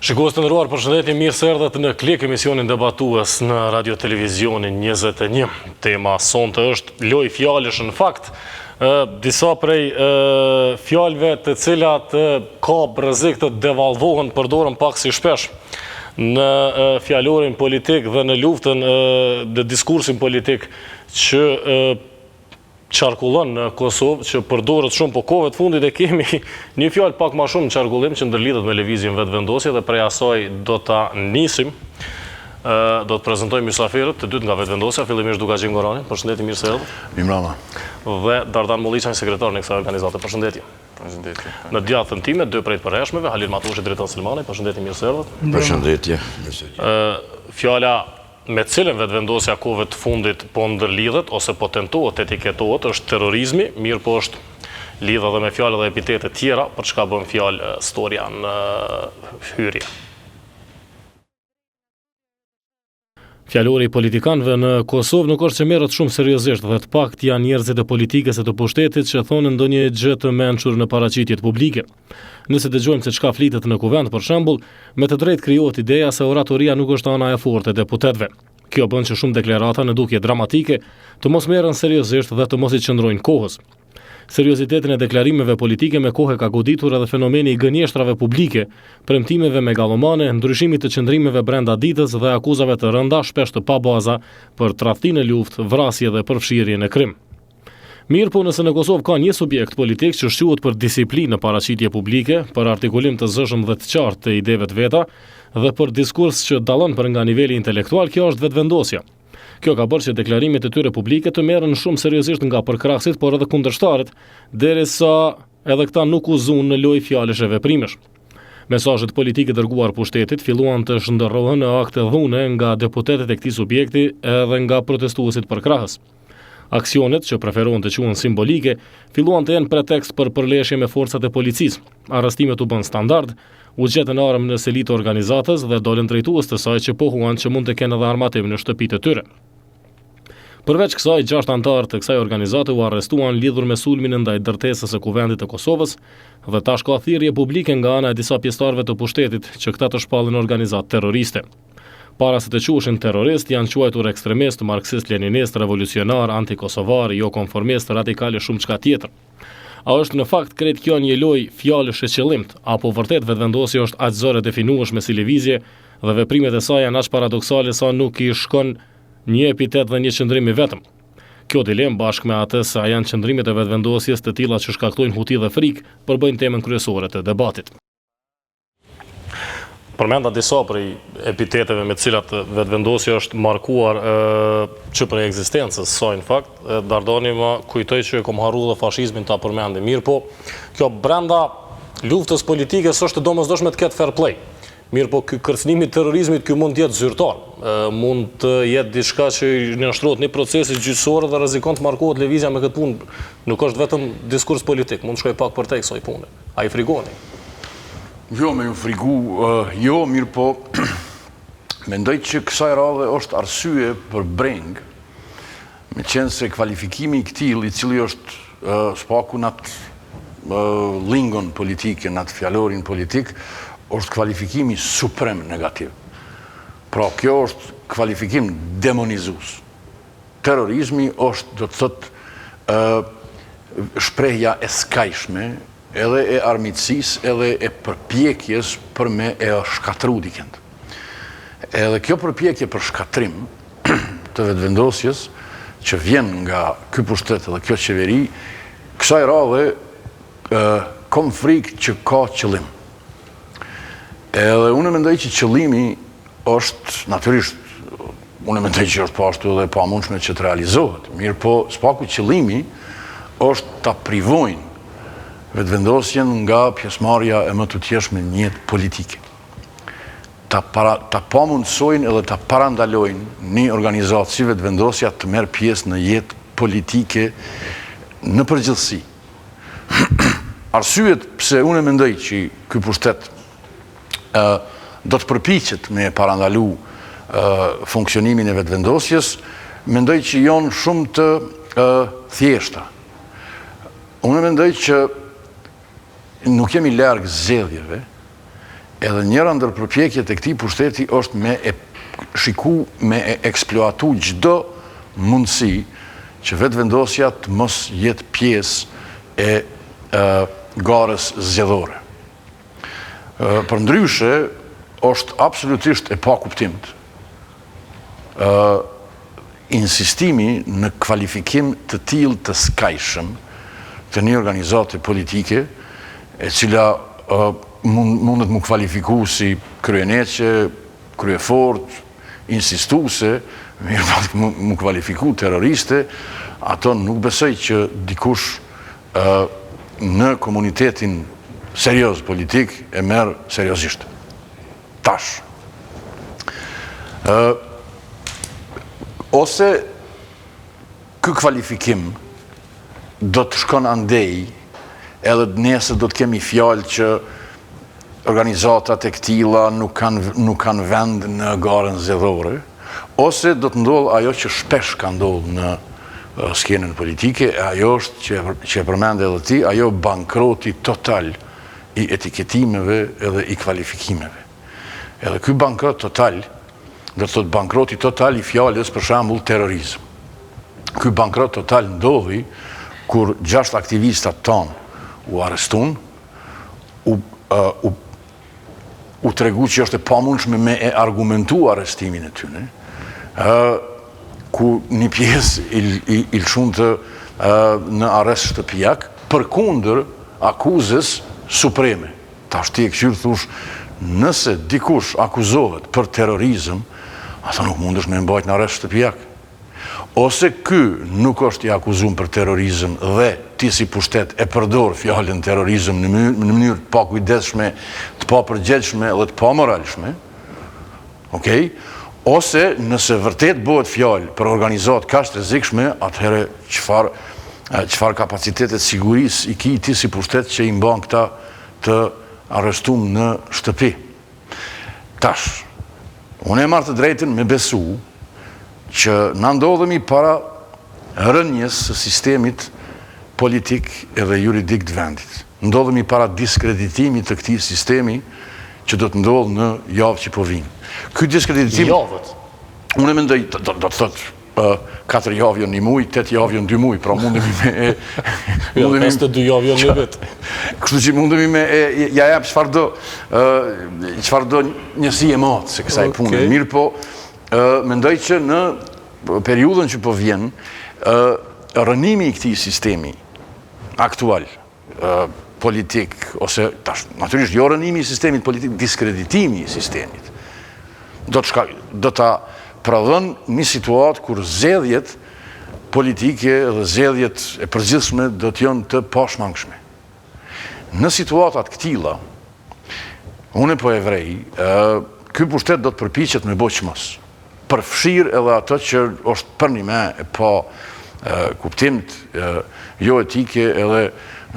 Shikues të nderuar, përshëndetje, mirë se erdhët në Klik, emisionin debatues në Radio Televizionin 21. Tema sonte është lojë fjalësh në fakt. Disa prej fjalëve të cilat ka rrezik të devalvohen përdoren pak si shpesh në fjalorin politik dhe në luftën dhe diskursin politik që qarkullon në Kosovë, që përdoret shumë, po kohëve të fundit e kemi një fjalë pak ma shumë në qarkullim që ndërlidhet me lëvizjen vetëvendosje dhe prej asaj do ta nisim. Do të prezantojmë mysafirët të dytë nga vetëvendosja, fillimisht Dukaxhi Gorani, përshëndetje, mirë se erdhët. Mirëmbrëma. Dhe Dardan Molliçani, sekretar në kësaj organizate, përshëndetje. Përshëndetje. Në djathtën time, dy prej të përhershmeve, Halil Matushi, Dritan Selmani, përshëndetje, mirë se erdhët. Përshëndetje. Fjala me cilën vetëvendosja kohëve të fundit po ndërlidhet ose po tentohet etiketohet është terrorizmi, mirë po është lidhë edhe me fjalë dhe epitete tjera, për çka bën fjalë storia në hyrje. Fjalori i politikanëve në Kosovë nuk është që merret shumë seriozisht dhe të pakt janë njerëzit e politikës e të pushtetit që thonë ndonjë gjë të mençur në paraqitjet publike. Nëse dëgjojmë se çka flitet në kuvent, për shembull, me të drejtë krijohet ideja se oratoria nuk është ana e fortë e deputetëve. Kjo bën që shumë deklarata në dukje dramatike të mos merren seriozisht dhe të mos i qëndrojnë kohës. Seriozitetin e deklarimeve politike me kohë ka goditur edhe fenomeni i gënjeshtrave publike, premtimeve megalomane, ndryshimit të qëndrimeve brenda ditës dhe akuzave të rënda shpesh të pa baza për tradhtinë e luftë, vrasje dhe përfshirje në krim. Mirë po nëse në Kosovë ka një subjekt politik që shquhet për disiplinë në paraqitje publike, për artikulim të zëshëm dhe të qartë të ideve të veta dhe për diskurs që dallon për nga niveli intelektual, kjo është vetëvendosja. Kjo ka bërë që deklarimet e tyre publike të merren shumë seriozisht nga përkrahësit, por edhe kundërshtarët, derisa edhe këta nuk u zunë në lojë fjalësh e veprimesh. Mesazhet politike dërguar pushtetit filluan të shndërrohen në akte dhune nga deputetët e këtij subjekti edhe nga protestuesit përkrahës. Aksionet, që preferohen të quhen simbolike, filluan të jenë pretekst për përleshje me forcat e policisë. Arrestimet u bën standard, u gjetën armë në seli të organizatës dhe dolën drejtues të saj që pohuan që mund të kenë edhe armatim në shtëpitë e tyre. Përveç kësaj, 6 anëtarë të kësaj organizate u arrestuan lidhur me sulmin ndaj ndërtesës së Kuvendit të Kosovës dhe tash ka thirrje publike nga ana e disa pjesëtarëve të pushtetit që këta të shpallin organizatë terroriste. Para se të quheshin terrorist, janë quajtur ekstremist, marksist-leninist, revolucionar, antikosovar, jo konformist, radikal e shumë çka tjetër. A është në fakt krejt kjo një lojë fjalësh e qëllimt, apo vërtet vetëvendosja është aq zore definueshme si lëvizje dhe veprimet e saj janë aq paradoksale sa nuk I shkon një epitet dhe një qëndrim I vetëm. Kjo dilemë bashkë me atë se a janë qëndrimet e vetëvendosjes të tilla që shkaktojnë huti dhe frikë, përbëjnë temën kryesore të debatit. Përmenda disa prej epiteteve me të cilat vetëvendosja është markuar që për ekzistencës saj në fakt, Dardani më kujtoj që e kom harru dhe fashizmin ta përmendi. Mirë po, kjo brenda luftës politike s'është domosdoshme të ketë fair play. Mirë po, ky kërcënimi I terrorizmit ky mund të jetë zyrtar, mund të jetë diçka që nënshtrohet një procesi gjyqësor dhe rrezikon të markohet lëvizja me këtë punë. Nuk është vetëm diskurs politik, mund të shkojë pak përtej kësaj pune. Ai frigoni. Jo, me ju frigu, jo, mirë po, mendoj që kësaj radhe është arsye për breng, me qenë se kvalifikimi I këtij, I cili është spaku në atë lingon politike, në atë fjalorin politik, është kvalifikimi suprem negativ. Pra, kjo është kvalifikim demonizues. Terrorizmi është, do të thotë, shprehja e skajshme, edhe e armiqësisë, edhe e përpjekjes për me e shkatru dikend. Edhe kjo përpjekje për shkatrim të vetëvendosjes, që vjen nga ky pushtet dhe kjo qeveri, kësaj radhe kom frikë që ka qëllim. Edhe unë mendoj që qëllimi është, natyrisht, unë mendoj që është pashtu edhe pa mundshme që të realizohet, mirë po, spaku qëllimi është ta privojnë vetëvendosjen nga pjesëmarrja e më të tjeshme në jetë politike. Ta pamundsojnë edhe ta parandalojnë një organizatë si vetëvendosja të merr pjesë në jetë politike në përgjithësi. Arsyet pse unë mendoj që ky pushtet do të përpiqet me parandalu funksionimin e vetëvendosjes, mendoj që janë shumë të thjeshta. Unë mendoj që nuk jemi larg zgjedhjeve, edhe njëra ndër përpjekjet e këtij pushteti është me e shiku, me e eksploatu çdo mundësi që vetëvendosja të mos jetë pjesë e garës zgjedhore. Përndryshe, është absolutisht e pakuptimt insistimi në kvalifikim të tillë të skajshëm të një organizate politike e cila mundet mu kvalifiku si kryeneqe, kryefort, insistuse, mirë mu kvalifiku terroriste, ato nuk besoj që dikush në komunitetin serios politik e merë seriosisht. Tash. Ose ky kvalifikim do të shkon andej, edhe nesër do të kemi fjalë që organizatat e këtilla nuk kanë vend në garën zgjedhore, ose do të ndodhë ajo që shpesh ka ndodhur në skenën politike, ajo është që e përmende edhe ti, ajo bankroti total i etiketimeve edhe i kvalifikimeve. Edhe ky bankrot total, do të thotë bankroti total i fjalës për shembull terrorizëm. Ky bankrot total ndodhi kur 6 aktivistat tanë u arrestuan, u tregu që është e pamundshme me e argumentu arrestimin e tyre, ku një pjesë i lëshunte në arrest shtëpiak përkundër akuzës supreme. Tash ti e këshirë thush, nëse dikush akuzohet për terrorizëm, ata nuk mundesh me mbajt në arrest shtëpiak. Ose ky nuk është i akuzuar për terrorizëm dhe ti si pushtet e përdor fjalën terrorizëm në mënyrë të pakujdesshme, të papërgjegjshme dhe të pamoralshme, okay? Ose nëse vërtet bëhet fjalë për organizatë kaq të rrezikshme, atëherë çfarë kapacitetet sigurisë i ki ti si pushtet që i mban këta të arrestuar në shtëpi. Tash, unë e marr të drejtën me besu që na ndodhemi para rënjes së sistemit politik edhe juridik të vendit. Ndodhemi para diskreditimit të këtij sistemi që do të ndodhë në javë që po vinë. Ky diskreditim... Javët? Unë mendoj, do të thotë 4 javë janë 1 muaj, 8 javë janë 2 muaj, pra mundemi me... 52 javë janë 1 vit. Kështu që mundemi me... Ja jap çfarëdo njësi e matë se kësaj pune. Mirë po, mendoj që në periudhën që po vjen, rënimi i këtij sistemi aktual, politik, ose, natyrisht, jo rënimi i sistemit politik, diskreditimi i sistemit, do ta prodhon një situatë kur zgjedhjet politike dhe zgjedhjet e përgjithshme do të jenë të pashmangshme. Në situatat këtilla, unë po e vrej, ky pushtet do të përpiqet me bëj çmos. Përfshir edhe ato që është për një me e pa kuptim jo etike edhe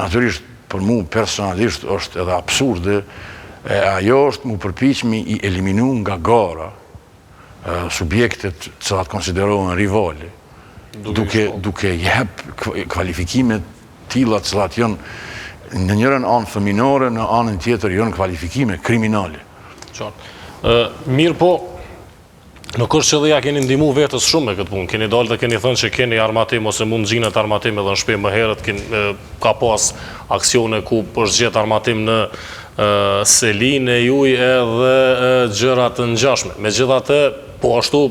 natyrisht për mu personalisht është edhe absurde, ajo është mu përpiqemi i eliminu nga gara subjektet cilat konsiderohen rivale, duke jep kvalifikimet tilla cilat janë në njërën anë fëminore, në anën tjetër janë kvalifikime kriminale. Mirë po, nuk është që dhe ja keni ndihmu vetës shumë me këtë punë. Keni dalë dhe keni thënë që keni armatim ose mund gjinët armatim edhe në shpe më herët, ka pas aksione ku është gjetë armatim në selin e juj edhe gjërat të ngjashme. Megjithatë, po ashtu,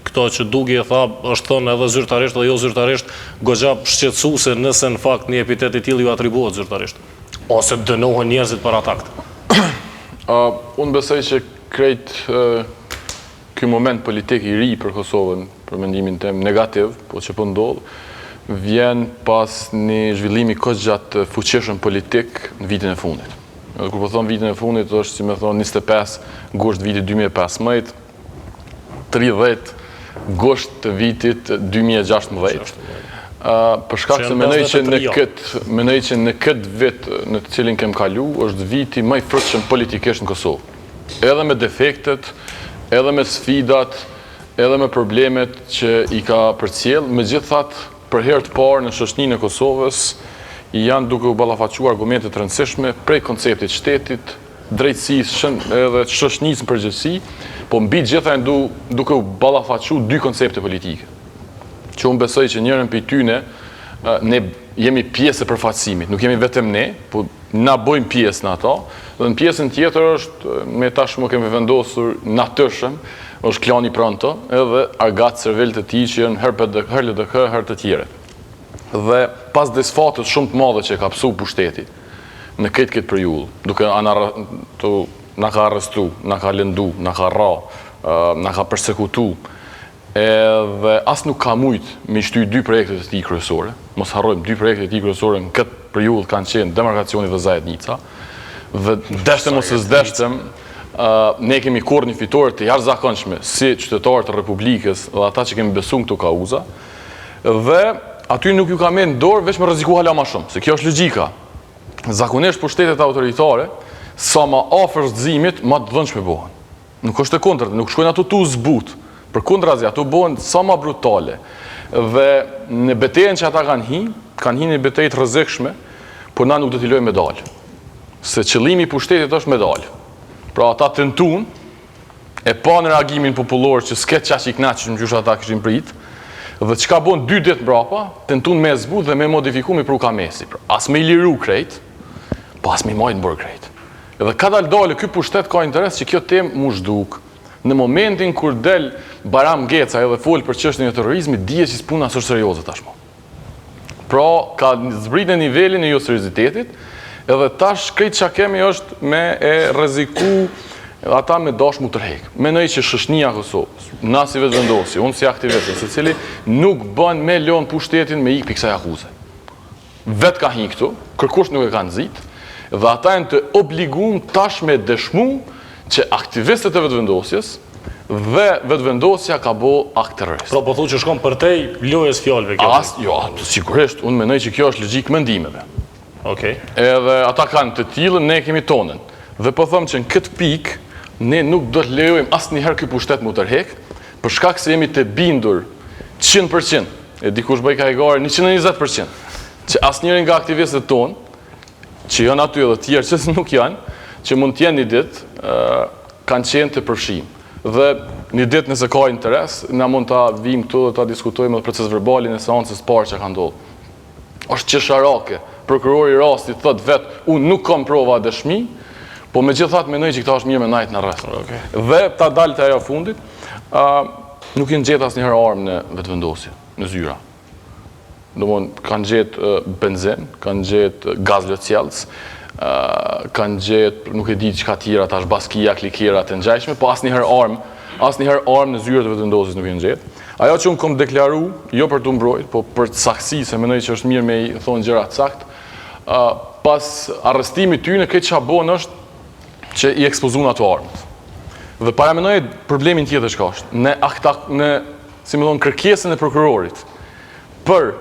këto që Dugi e tha, është thënë edhe zyrtarisht dhe jo zyrtarisht, goxha shqetësuese nëse në fakt një epitet i tillë ju atribuohet zyrtarisht. Ose dënohen njerëzit për ata akt. Unë besoj që krejt ky moment politik i ri për Kosovën, për mendimin tim negativ, po që po ndodh, vjen pas një zhvillimi gjatë fuqishëm politik në vitin e fundit. Kur po thon vitin e fundit, është si me thon 25 gusht vitit 2015, 30 gusht të vitit 2016. Për shkak se mendoj që në këtë vit në të cilin kem kalu, është viti më i frutshëm politikisht në Kosovë. Edhe me defektet, edhe me sfidat, edhe me problemet që i ka përcjell, megjithatë për herë të parë në shoqërinë e Kosovës janë duke u ballafaquar argumente të rëndësishme prej konceptit shtetit, drejtësisë edhe shoqënisë në përgjithësi, po mbi gjitha duke u ballafaqu dy koncepte politike. Që unë besoj që njërin prej tyne ne jemi pjesë e përfaqësimit, nuk jemi vetëm ne, po na bëjmë pjesë në ato, dhe në pjesën tjetër është, me tashmë kemi vendosur natyrshëm, është klani Pronto, edhe argat cervelit e tij që janë herë LDK, herë të tjere. Dhe pas desfatet shumë të madhe që ka psu pushteti në këtë periudhë, duke na ka arrestu, na ka lëndu, na ka ra, na ka persekutu, edhe as nuk ka mujt me shty dy projektet e tij kryesore. Mos harrojmë, dy projektet e tij kryesore në këtë periudhë kanë qenë demarkacioni dhe Zajednica. Dhe deshtëm ose s'deshtëm, ne kemi korë një fitore të jashtëzakonshme si qytetarë të Republikës dhe ata që kemi besu në këto kauza, dhe aty nuk ju ka me në dorë veç me rreziku hala ma shumë, se kjo është logjika. Zakonisht pushtetet autoritare, sa ma afër zximit, ma të dhënshme bëhen. Nuk është e kundërt, nuk shkojnë ato tu zbut, për kundrazi, ato bëhen sa ma brutale. Dhe në betejën që ata kanë hi një betejë të rrezikshme, por na nuk do t'i lojmë medalë. Se qëllimi i pushtetit është medalë. Pra ata tentun, e pa në reagimin popullor që s'ket qaq i knaq që në gjysha ata kishin prit, dhe çka bën 2 ditë mbrapa, tentun me zbut dhe me modifiku me pruka mesi. Pra, as me i liru krejt, po as me i majtë bërë krejt. Edhe ka dalë ky pushtet ka interes që kjo temë mu zhduk. Në momentin kur del Baram Geca edhe fol për çështjen e terrorizmit, dije që puna është serioze tashmë. Pra, ka zbritur nivelin e jo seriozitetit, edhe tash krejt që kemi është me e rreziku ata me dash mu tërhek. Menoj që shoqënia e Kosovës, na si vetëvendosi, unë si aktivist, secili nuk bën me lën pushtetin me ikë kësaj akuze. Vet ka hi këtu, kërkush nuk e ka nxit, dhe ata janë të obliguar tash me dëshmu që aktivistët e vetëvendosjes dhe vetëvendosja ka bo akt terrorist. Pra po thu që shkon përtej lojës fjalëve kjo. Jo, sigurisht, unë mendoj që kjo është logjik mendimeve. Okej. Edhe ata kanë të tillën, ne kemi tonën. Dhe po them që në këtë pikë ne nuk do të lejojmë asnjëherë ky pushtet mu tërhek, për shkak se jemi të bindur 100%, e dikush bëj kajgare 120%, që asnjëri nga aktivistët tonë, që janë aty edhe tjerë që nuk janë, që mund t'jenë një ditë, kanë qenë të përfshim. Dhe një ditë nëse ka interes, na mund ta vim këtu dhe ta diskutojmë edhe proces verbalin e seancës parë që ka ndodhur. Është qesharake, prokurori rastit thot vetë, unë nuk kam prova dëshmi, po me gjithat menoj që këta është mirë me najtë në rreth. Dhe ta dalë të ajo fundit, nuk jenë gjetë asë njëherë armë në vetëvendosje, në zyra. Domthon kanë gjetë benzin, kanë gjetë gaz lëcjelës, kanë gjetë, nuk e di çka tjera, tash baskia, klikera të ngjashme, po asnjëherë armë në zyrët e vetëvendosjes nuk janë gjetë. Ajo që unë kom deklaru, jo për të mbrojtë, po për të saktësi, se mendoj që është mirë me i thonë gjëra të saktë, pas arrestimit tyne, këtë që bën është që i ekspozun ato armët. Dhe paramenoj problemin tjetër çka është, në si më thonë, kërkesën e prokurorit për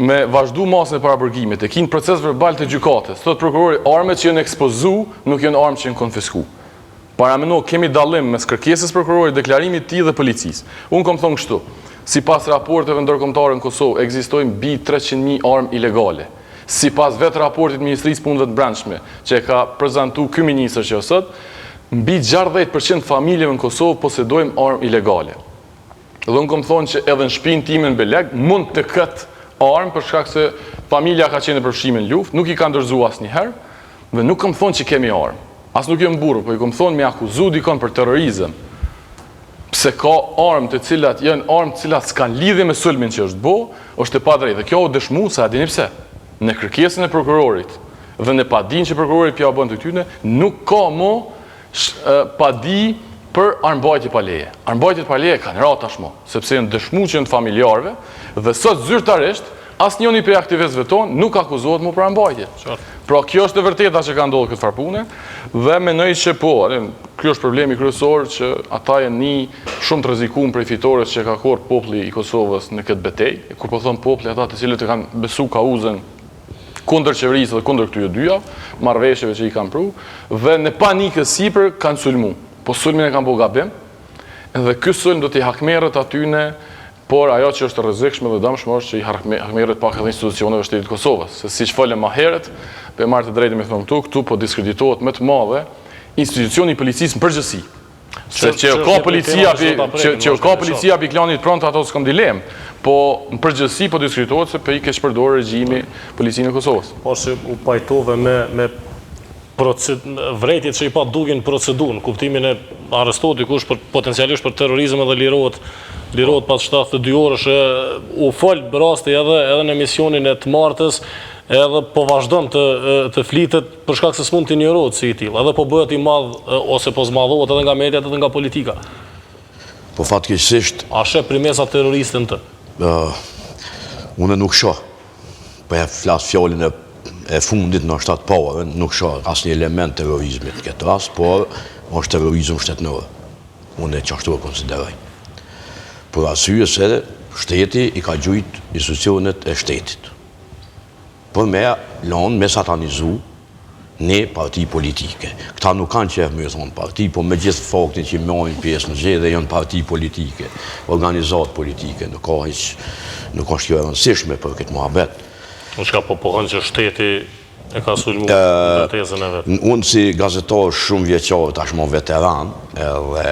me vazhdu masën e parapërgimit, e kinë proces verbal të gjykatës, thot prokurori, armët që janë ekspozu nuk janë armë që janë konfisku. Parameno, kemi dallim mes kërkesës prokurorit, deklarimit tij dhe policisë. Unë kom thonë kështu, si pas raporteve ndërkombëtare në Kosovë, ekzistojnë mbi 300.000 armë ilegale. Si pas vetë raportit Ministrisë Punëve të Brendshme, që ka prezentu ky ministër që sot, mbi 60% familjeve në Kosovë posedojmë armë ilegale. Dhe unë kom thonë që edhe në shtëpinë time në Beleg mund të ketë armë për shkak se familja ka qenë në përfshime në luftë, nuk i ka ndërzuar asnjëherë, dhe nuk kom thonë që kemi armë. As nuk jam burr, po i kom thonë me akuzu dikon për terrorizëm. Pse ka armë të cilat janë armë të cilat s'kan lidhje me sulmin që është bo, është e padrejtë. Dhe kjo u dëshmu se a dini pse. Në kërkesën e prokurorit dhe në padin që prokurorit pja bën të këtyne, nuk ka mo padi për armbajtje pa leje. Armbajtjet pa leje kanë ra tashmo, sepse janë dëshmu që janë familjarëve, dhe sot zyrtarisht asnjëri prej aktivistëve tonë nuk akuzohet më për armbajtje. Pra kjo është e vërteta që ka ndodhur këtë farpune, dhe mendoj që po, ky është problemi kryesor që ata janë një shumë të rrezikuar prej fitores që ka korr populli i Kosovës në këtë betejë. Kur po thon populli, ata të cilët e kanë besu kauzën kundër qeverisë dhe kundër këtyre dyja, marrëveshjeve që i kanë pru, dhe në panikë sipër kanë sulmu. Po sulmin e kanë bëu gabim, dhe ky sulm do t'i hakmerret atyne, por ajo që është rrezikshme dhe dëmshme është që i hakmerret pak edhe institucioneve shtetit Kosovës. Se siç folëm më herët, pe marrë të drejtë me thonë këtu po diskreditohet më të madhe institucioni policisë në përgjësi. Se që ka policia për klanit pront, ato s'kam dilemë, po në përgjësi po diskutohet se për i kesh përdorë regjimi policinë e Kosovës. Po që u pajtove me vrejtjet që i pa dukin procedurën, kuptimin e arrestohet dikush potencialisht për terrorizëm edhe lirohet pas 72 orësh, u fol rasti edhe në emisionin e të martës, edhe po vazhdon të flitet për shkak se s'mund të injorohet si i tillë, edhe po bëhet i madh ose po zmadhohet edhe nga mediat edhe nga politika. Po fatkeqësisht A sheh primesa terroriste në të? Unë nuk shoh. Po e flas fjalën e fundit në shtatë parë, nuk shoh asnjë element terrorizmit në këtë rast, por është terrorizëm shtetëror. Unë e qashtu e konsideroj. Për arsye se shteti i ka gjujt institucionet e shtetit. Për me lanë me satanizu një parti politike. Këta nuk kanë qef me thonë parti, po me gjithë faktin që mojnë pjesë në gjithë dhe janë parti politike, organizat politike, nuk është kjo e rëndësishme për këtë muhabet. Në shka po pohën që shteti e ka sulmu në tezën e vetë? Unë si gazetar shumë vjeqarë, tashmo veteran, edhe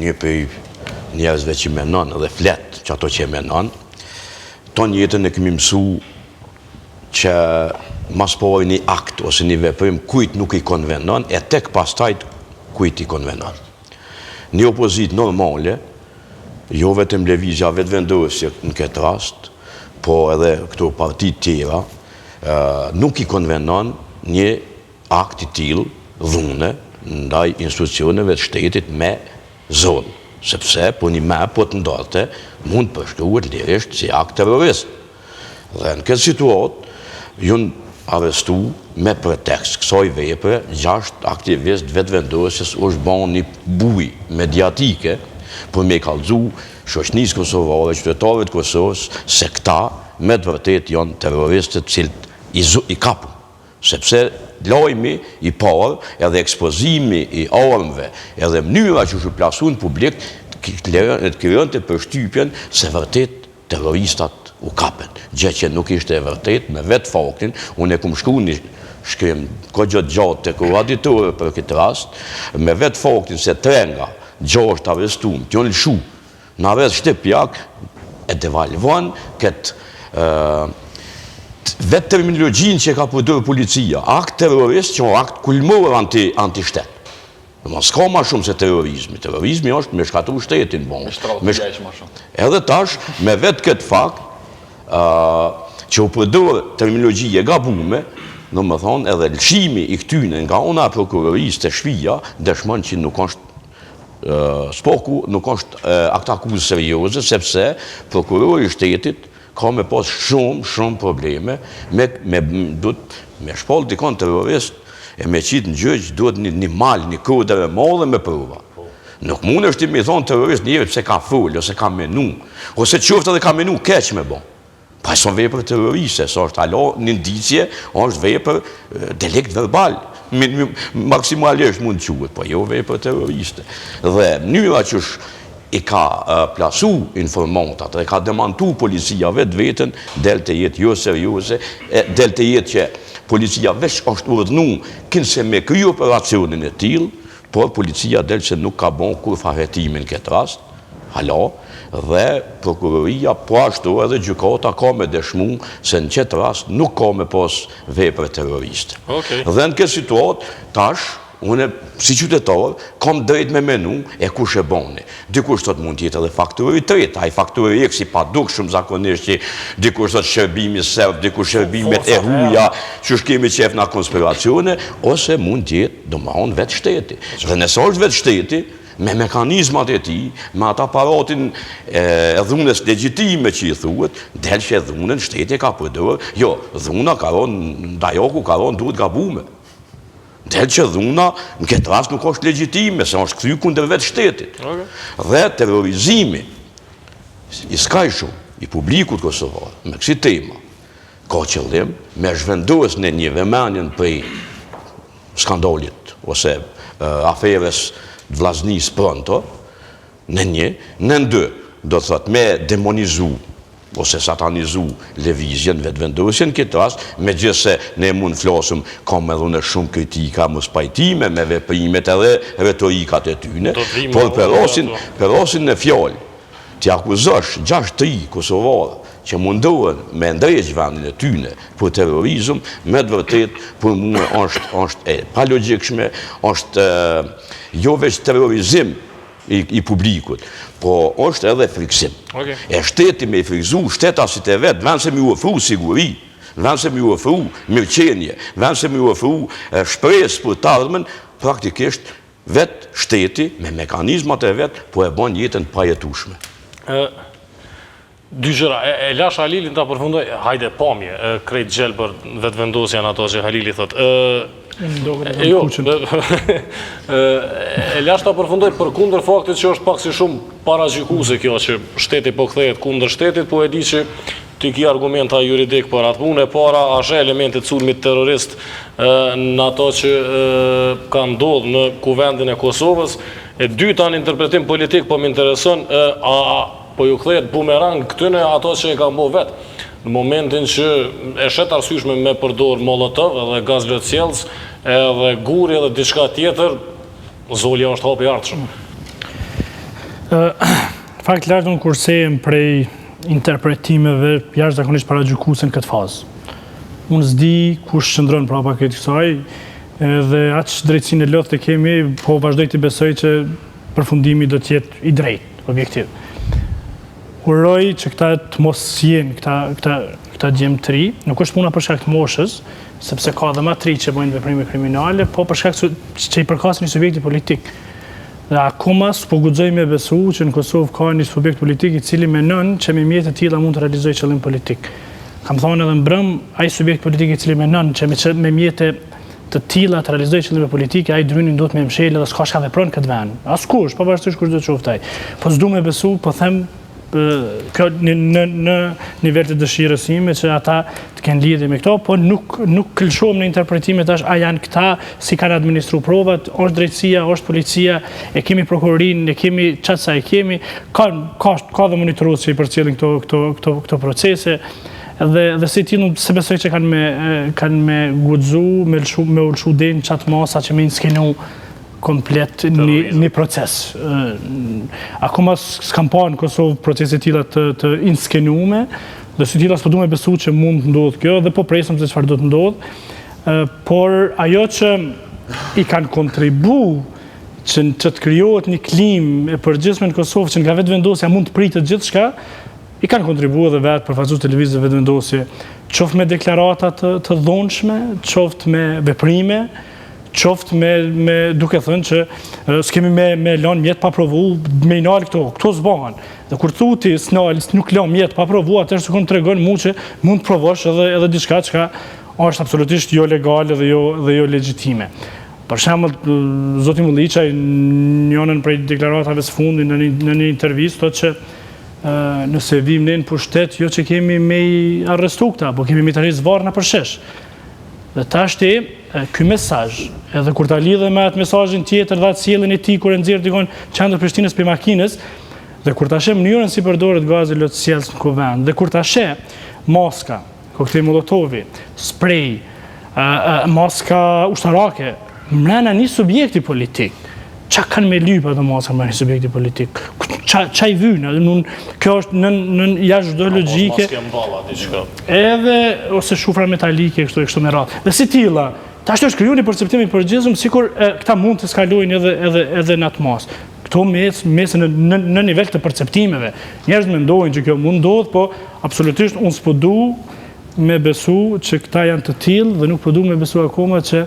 një për njerëzve që menon dhe flet që ato që menon, ton jetën e kemi mësu që mas pori një akt ose një veprim kujt nuk i konvenon, e tek pastajt kujt i konvenon. Një opozit normale, jo vetëm lëvizja vetëvendosje në këtë rast, po edhe këto partit tjera, nuk i konvenon një akt i tillë dhune ndaj institucioneve të shtetit me zonë, sepse po një me po të ndarte mund përshkruhet lirisht si akt terrorist. Dhe në këtë situatë, jun arrestu me pretekst kësaj vepre 6 aktivist vetëvendosjes është bën një buj mediatike për me kallëzu shoqënisë kosovare, qytetarëve të Kosovës, se këta me të vërtet janë terroristët cilët i kapën. Sepse lajmi i parë edhe ekspozimi i armëve edhe mënyra që është plasu në publik të krijon të përshtypjen se vërtet terroristat u kapen. Gjë që nuk ishte e vërtet, me vetë faktin, unë e kum shkru një shkrim ko gjatë të kuraditore për këtë rast, me vetë faktin se 3 nga 6 arrestum, të jonë lëshu, në arrest shtëpjak, e devalvon këtë vetë terminologjin që ka përdorë policia, akt terrorist që është akt kulmor anti-shtet. S'ka ma shumë se terrorizmi. Terrorizmi është me shkatru shtetin. Edhe tash, me vetë këtë fakt, që u përdorë terminologji e gabume, në më thonë edhe lëshimi i këtyne nga ona prokurorisë të shpija, dëshmon që nuk është spoku, nuk është akt akuzë serioze, sepse prokurori i shtetit ka me pas shumë probleme me shpall dikon terrorist e me qitë në gjëgjë duhet një mal, një kodër e madhe me prova. Nuk mund është ti me thonë terrorist njëve pëse ka full, ose ka menu, ose qoftë edhe ka menu keq me bon. Pa e son vepër terroriste, sa është alo një ndicje, është vepër delikt verbal. Maksimalisht mund të quhet, po jo vepër terroriste. Dhe mënyra që i ka plasu informantat, dhe ka demantu policia vetë vetën, del të jetë jo serioze, del të jetë që policia veç është urdhnu kënse me kry operacionin e tillë, por policia del që nuk ka bon kur fahetimin këtë rast, halo, dhe prokuroria po ashtu edhe gjykata ka me dëshmu se në qëtë rast nuk ka me pos vepre terroriste. Dhe në këtë situatë, tash, unë si qytetar, kam drejt me menu e kush e boni. Dikush të mund tjetë edhe fakturori tret, a i fakturori si pa duk shumë zakonisht që dikush të shërbimi serb, dikush shërbimet e huja, që shkemi qef nga konspiracione, ose mund tjetë do ma onë vetë shteti. Dhe nësë është vetë shteti, me mekanizmat e ti, me atë aparatin e dhunës legjitime që i thuhet, del që dhunën shteti ka përdorë, jo, dhuna karon, ndajoku karon duhet gabume. Del që dhuna në këtë rast nuk është legjitime, se është kthy kundër vetë shtetit. Dhe terrorizimi i skajshëm i publikut kosovar me kësi tema ka qëllim me zhvendos në një vëmendjen prej skandalit ose aferes Vllaznis Pronto, në një, në 2, do të thot me demonizu ose satanizu lëvizjen vetëvendosjen këtë rast, megjithse ne mund flasëm kam edhe në shumë kritika mos pajtime me veprimet edhe retorikat e tyne, por për rastin në fjalë të akuzosh 6-3 kosovarë që mundohen me ndrejtë vendin e tyne për terrorizëm, me të vërtet për mua është e palogjikshme, është jo vetëm terrorizim i publikut, po është edhe friksim. E shteti me i frikzu, shtetasit e vetë, vend se mi u ofru siguri, vend se mi u ofru mirëqenie, vend se mi u ofru shpresë për të ardhmen, praktikisht vetë shteti me mekanizmat e vetë, po e bën jetën pajetueshme. Dy gjëra, e lash Halilin ta përfundoj, hajde pamje, krejt gjelë për vetëvendosjen ato që Halili thot. Jo, e lash ta përfundoj për kundër faktit që është pak si shumë paragjykuse kjo që shteti po kthehet kundër shtetit, po e di që ti ki argumenta juridik për atë punë, e para ashe elementit sulmit terrorist në ato që ka ndodhë në kuvendin e Kosovës, e dyta në interpretim politik, po më intereson po ju kthehet bumerang këtyne ato që e ka bo vetë. Në momentin që e shet arsyeshme me përdor molotov edhe gaz lotësjellës, edhe guri edhe diçka tjetër, zolja është hapi i ardhshëm. Fakt lartë unë kursejem prej interpretimeve jashtëzakonisht paragjykuese në këtë fazë. Unë s'di kush qëndron prapa këtij kësaj, dhe aq drejtsinë e lodhtë kemi, po vazhdoj të besoj që përfundimi do të jetë i drejtë, objektiv. Uroj që këta të mos jenë këta djemë tri, nuk është puna për shkak të moshës, sepse ka dhe ma tri që bojnë veprime kriminale, po për shkak që i përkasin një subjekti politik. Dhe akoma s'po guxoj me besu që në Kosovë ka një subjekt politik i cili menon që me mjetë të tilla mund të realizoj qëllim politik. Kam thonë edhe mbrëm, ai subjekt politik i cili menon që me mjetë të tilla të realizoj qëllime politike, ai drynin duhet me mshël dhe s'ka shka vepron këtë vend. Askush, pavarësisht kush do të qoftë ai. Po s'du me besu, po them në nivel të dëshirës ime që ata të kenë lidhje me këto, po nuk këlqohem në interpretime tash a janë këta si kanë administru provat, është drejtësia, është policia, e kemi prokurorin, e kemi qatë sa e kemi, ka dhe monitorues që i përcjellin këto procese, dhe si ti nuk se besoj që kanë me guxu, me ulshu den qatë masa që me inskenu komplet një proces. Akoma s'kam pa në Kosovë procese tilla të inskenume, dhe si tilla s'po du me besu që mund të ndodhë kjo, dhe po presëm se çfarë do të ndodhë, por ajo që i kanë kontribu që të krijohet një klimë e përgjithshme në Kosovë që nga vetëvendosja mund të pritet gjithçka, i kanë kontribu edhe vetë përfaqësues televizë vetëvendosje, qoftë me deklarata të dhunshme, qoftë me veprime, qoftë me duke thënë që s'kemi me lanë mjetë pa provu, me i nalë këto s'bahen. Dhe kur thuti s'nalë, nuk lanë mjetë pa provu, atër se kënë të regonë mu që mund të provosh edhe diçka që është absolutisht jo legale dhe jo legjitime. Për shembull, zoti Mulliçaj, njënën prej deklaratave së fundit në një intervistë, thotë që nëse vim ne në pushtet, jo që kemi me i arrestu këta, po kemi me të rrisë varna për shesh. Dhe tashti, ky mesazh, edhe kur ta lidhe me atë mesazhin tjetër dhe atë sjelljen e tij kur e nxjerr dikon qendër Prishtinës për makinës, dhe kur ta sheh mënyrën si përdoret gazi lotësjellës në kuvend, dhe kur ta sheh maska, koktejl Molotovi, sprej, maska ushtarake, mrena një subjekti politik. Qa kanë me lypa dhe maska mrena një subjekti politik? Qa i vynë? Kjo është në jashtë çdo logjike. Maske mballa, diçka. Edhe, ose shufra metalike, kështu me radhë. Dhe si tilla, ta është kriju një perceptim i përgjithshëm, sikur këta mund të skalojnë edhe në atë mas. Këto mesë në nivel të perceptimeve. Njerëzit mendojnë që kjo mund ndodh, po absolutisht unë s'po du me besu që këta janë të tillë dhe nuk po du me besu akoma që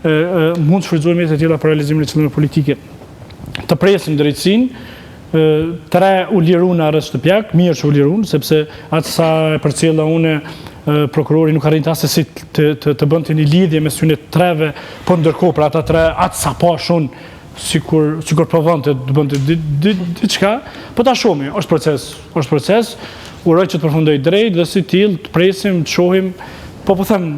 mund të shfrytëzohen mjete të tilla për realizimin e qëllimeve politike. Të presim drejtësinë, 3 u liru në arrest shtëpiak, mirë që u liru, sepse atë sa e përcjella une, prokurori nuk arrin as se të bënte një lidhje mes tyre 3-ve, po ndërkohë për ata 3 atë sa pa shon sikur provonte të bënte diçka, po ta shohim, është proces, uroj që të përfundoj drejt dhe si tillë të presim, të shohim, po them,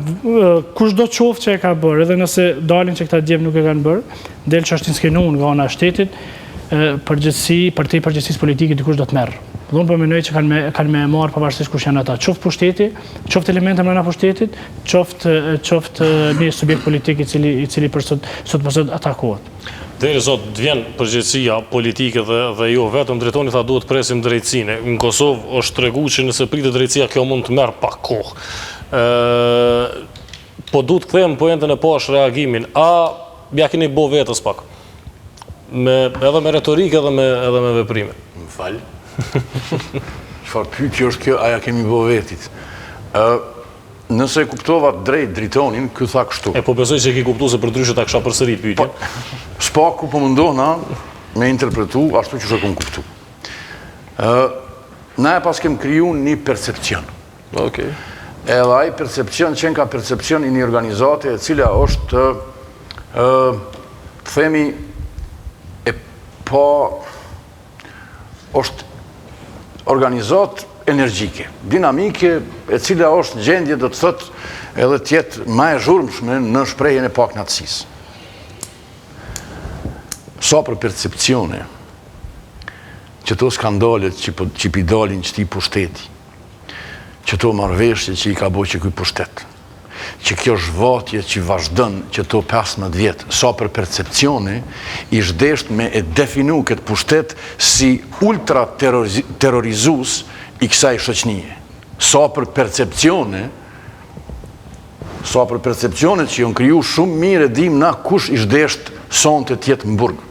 kushdo qoftë që e ka bërë, edhe nëse dalin që këta djem nuk e kanë bërë, del që është inskenuar nga ana e shtetit, përgjithësi, për te përgjithësisë politike dikush do të merr. Unë përmenoj që kanë me marrë pavarësisht kush janë ata, qoftë pushteti, qoftë elemente mbrana pushtetit, qoftë një subjekt politik i cili për sot atakohet. Deri sot të vjen përgjegjësia politike dhe jo vetëm drejtoni tha duhet presim drejtsinë. Në Kosovë është treguar që nëse pritet drejtësia kjo mund të merr pak kohë. Po duhet kthehem poentën e poshtë reagimin. A ja keni bo vetës pak? Edhe me retorikë edhe me veprime. Më fal. Çfarë pyetje është kjo, aja kemi bo vetit? Nëse e kuptova drejt dritonin, ky tha kështu. Po besoj që e ki kuptu se për ndryshe ta kisha përsërit pyetjen. Spaku po mundohna me interpretu ashtu që shë kom kuptu. Na e pas kem kriju një percepcion. Okej. Edhe ai percepcion qenë ka percepcion i një organizate e cila është, themi, është organizat energjike, dinamike, e cila është gjendje do të thot edhe tjetë ma e zhurmshme në shprehjen e paknatësisë. Sa për percepcione, që to skandalet që pi dalin qëti pushteti, që to marrëveshje që i ka bo që kuj pushtet, që kjo zhvatje që vazhdon që to 15 vjetë, sa për percepcione, i zhdesht me e definu këtë pushtet si ultra terrorizus i kësaj shoqënie. Sa për percepcione që jonë kriju shumë mirë e dim na kush i zhdesht son të tjetë në burg.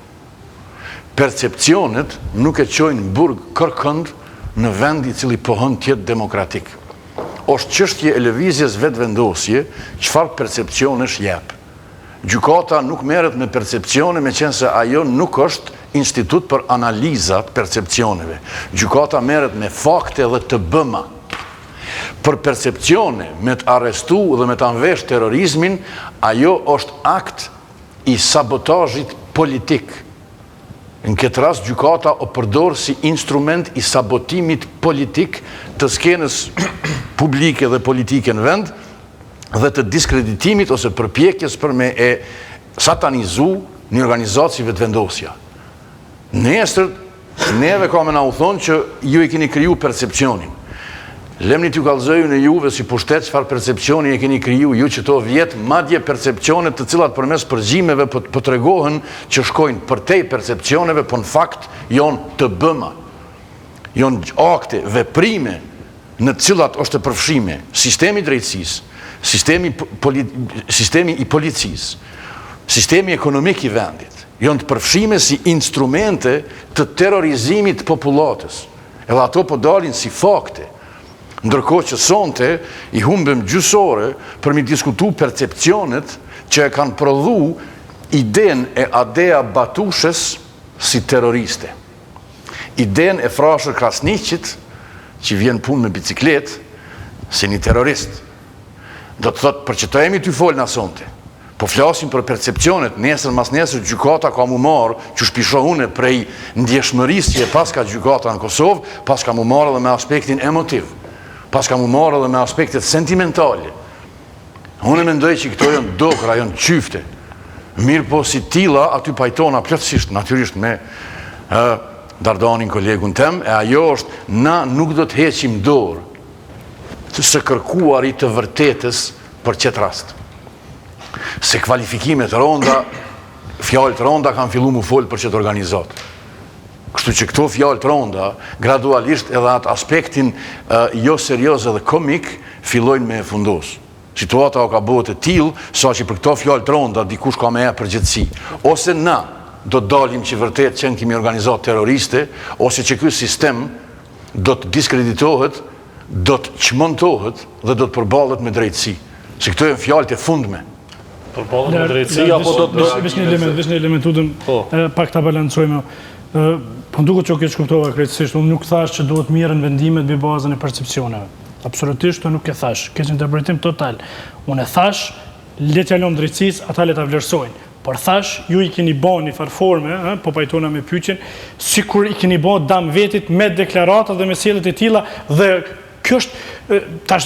Percepcionet nuk e qojnë në burg kërkënd në vendi cili pohën tjetë demokratik. Është çështje e lëvizjes vetë vendosje, çfarë percepcionesh jep. Gjykata nuk merret me percepcione, me qenë se ajo nuk është institut për analizat percepcioneve. Gjykata merret me fakte dhe të bëma. Për percepcione, me të arrestu dhe me të anvesh terrorizmin, ajo është akt i sabotazhit politik. Në këtë rast, gjykata o përdor si instrument i sabotimit politik të skenës publike dhe politike në vend dhe të diskreditimit ose përpjekjes për me e satanizu një organizatë si vetëvendosja. Nesër, neve ka me na u thonë që ju i keni kriju percepcionin. Lemni t'ju kallëzoju në juve si pushtet çfarë percepcioni e keni kriju ju që to vjetë madje percepcionet të cilat përmes përgjimeve po tregohen që shkojnë përtej percepcioneve, po në fakt janë të bëma. Janë akte, veprime në cilat është të përfshime sistemi drejtësisë, sistemi i policisë, sistemi ekonomik i vendit. Janë të përfshime si instrumente të terrorizimit popullatës. Edhe ato po dalin si fakte. Ndërkohë që sonte i humbem gjysore për mi diskutu percepcionet që e kanë prodhu iden e Adea Batushes si terroriste. Iden e Frashër Krasniqit, që vjen punë me biciklet, si një terrorist. Do të thotë, për që të emi t'y folë në sonte, po flasim për percepcionet, nesër mas nesër gjykata ka mu marë, që shpishohune prej ndjeshmërisje pas ka gjykata në Kosovë, pas ka mu marë dhe me aspektin emotiv. Pas ka mu marrë dhe me aspektet sentimentale. Unë e mendoj që këto janë dokra, janë qyfte. Mirë po si tila, aty pajtona plotësisht, natyrisht me Dardanin, kolegun tem, e ajo është, na nuk do të heqim dorë së kërkuari të vërtetës për qëtë rast. Se kvalifikimet ronda, fjalët ronda kanë fillu mu folë për qëtë organizatë. Kështu që këto fjalë të ronda, gradualisht edhe atë aspektin jo serioz edhe komik, fillojnë me e fundos. Situata o ka bëhet e tilë, sa që për këto fjalë të ronda, dikush ka me e përgjithsi. Ose na do të dalim që vërtet qenë kemi organizat terroriste, ose që ky sistem do të diskreditohet, do të çmontohet dhe do të përballet me drejtësi. Se këto janë fjalët e fundme. Përballet me drejtësi, apo do të... Vesh një element udëm, pak ta balancojmë. Po duket që këtë shkuptova krejtësisht, unë nuk thash që duhet mirën vendimet mbi bazën e percepcioneve. Absolutisht, unë nuk e thash. Këtë interpretim total. Unë e thash, le t'ja lëmë drejtësisë, ata le ta vlerësojnë. Por thash, ju i keni bën një farforme, po pajtona me pyetjen, sikur i keni bën dam vetit me deklarata dhe me sjelljet e tilla dhe Kjo është, tash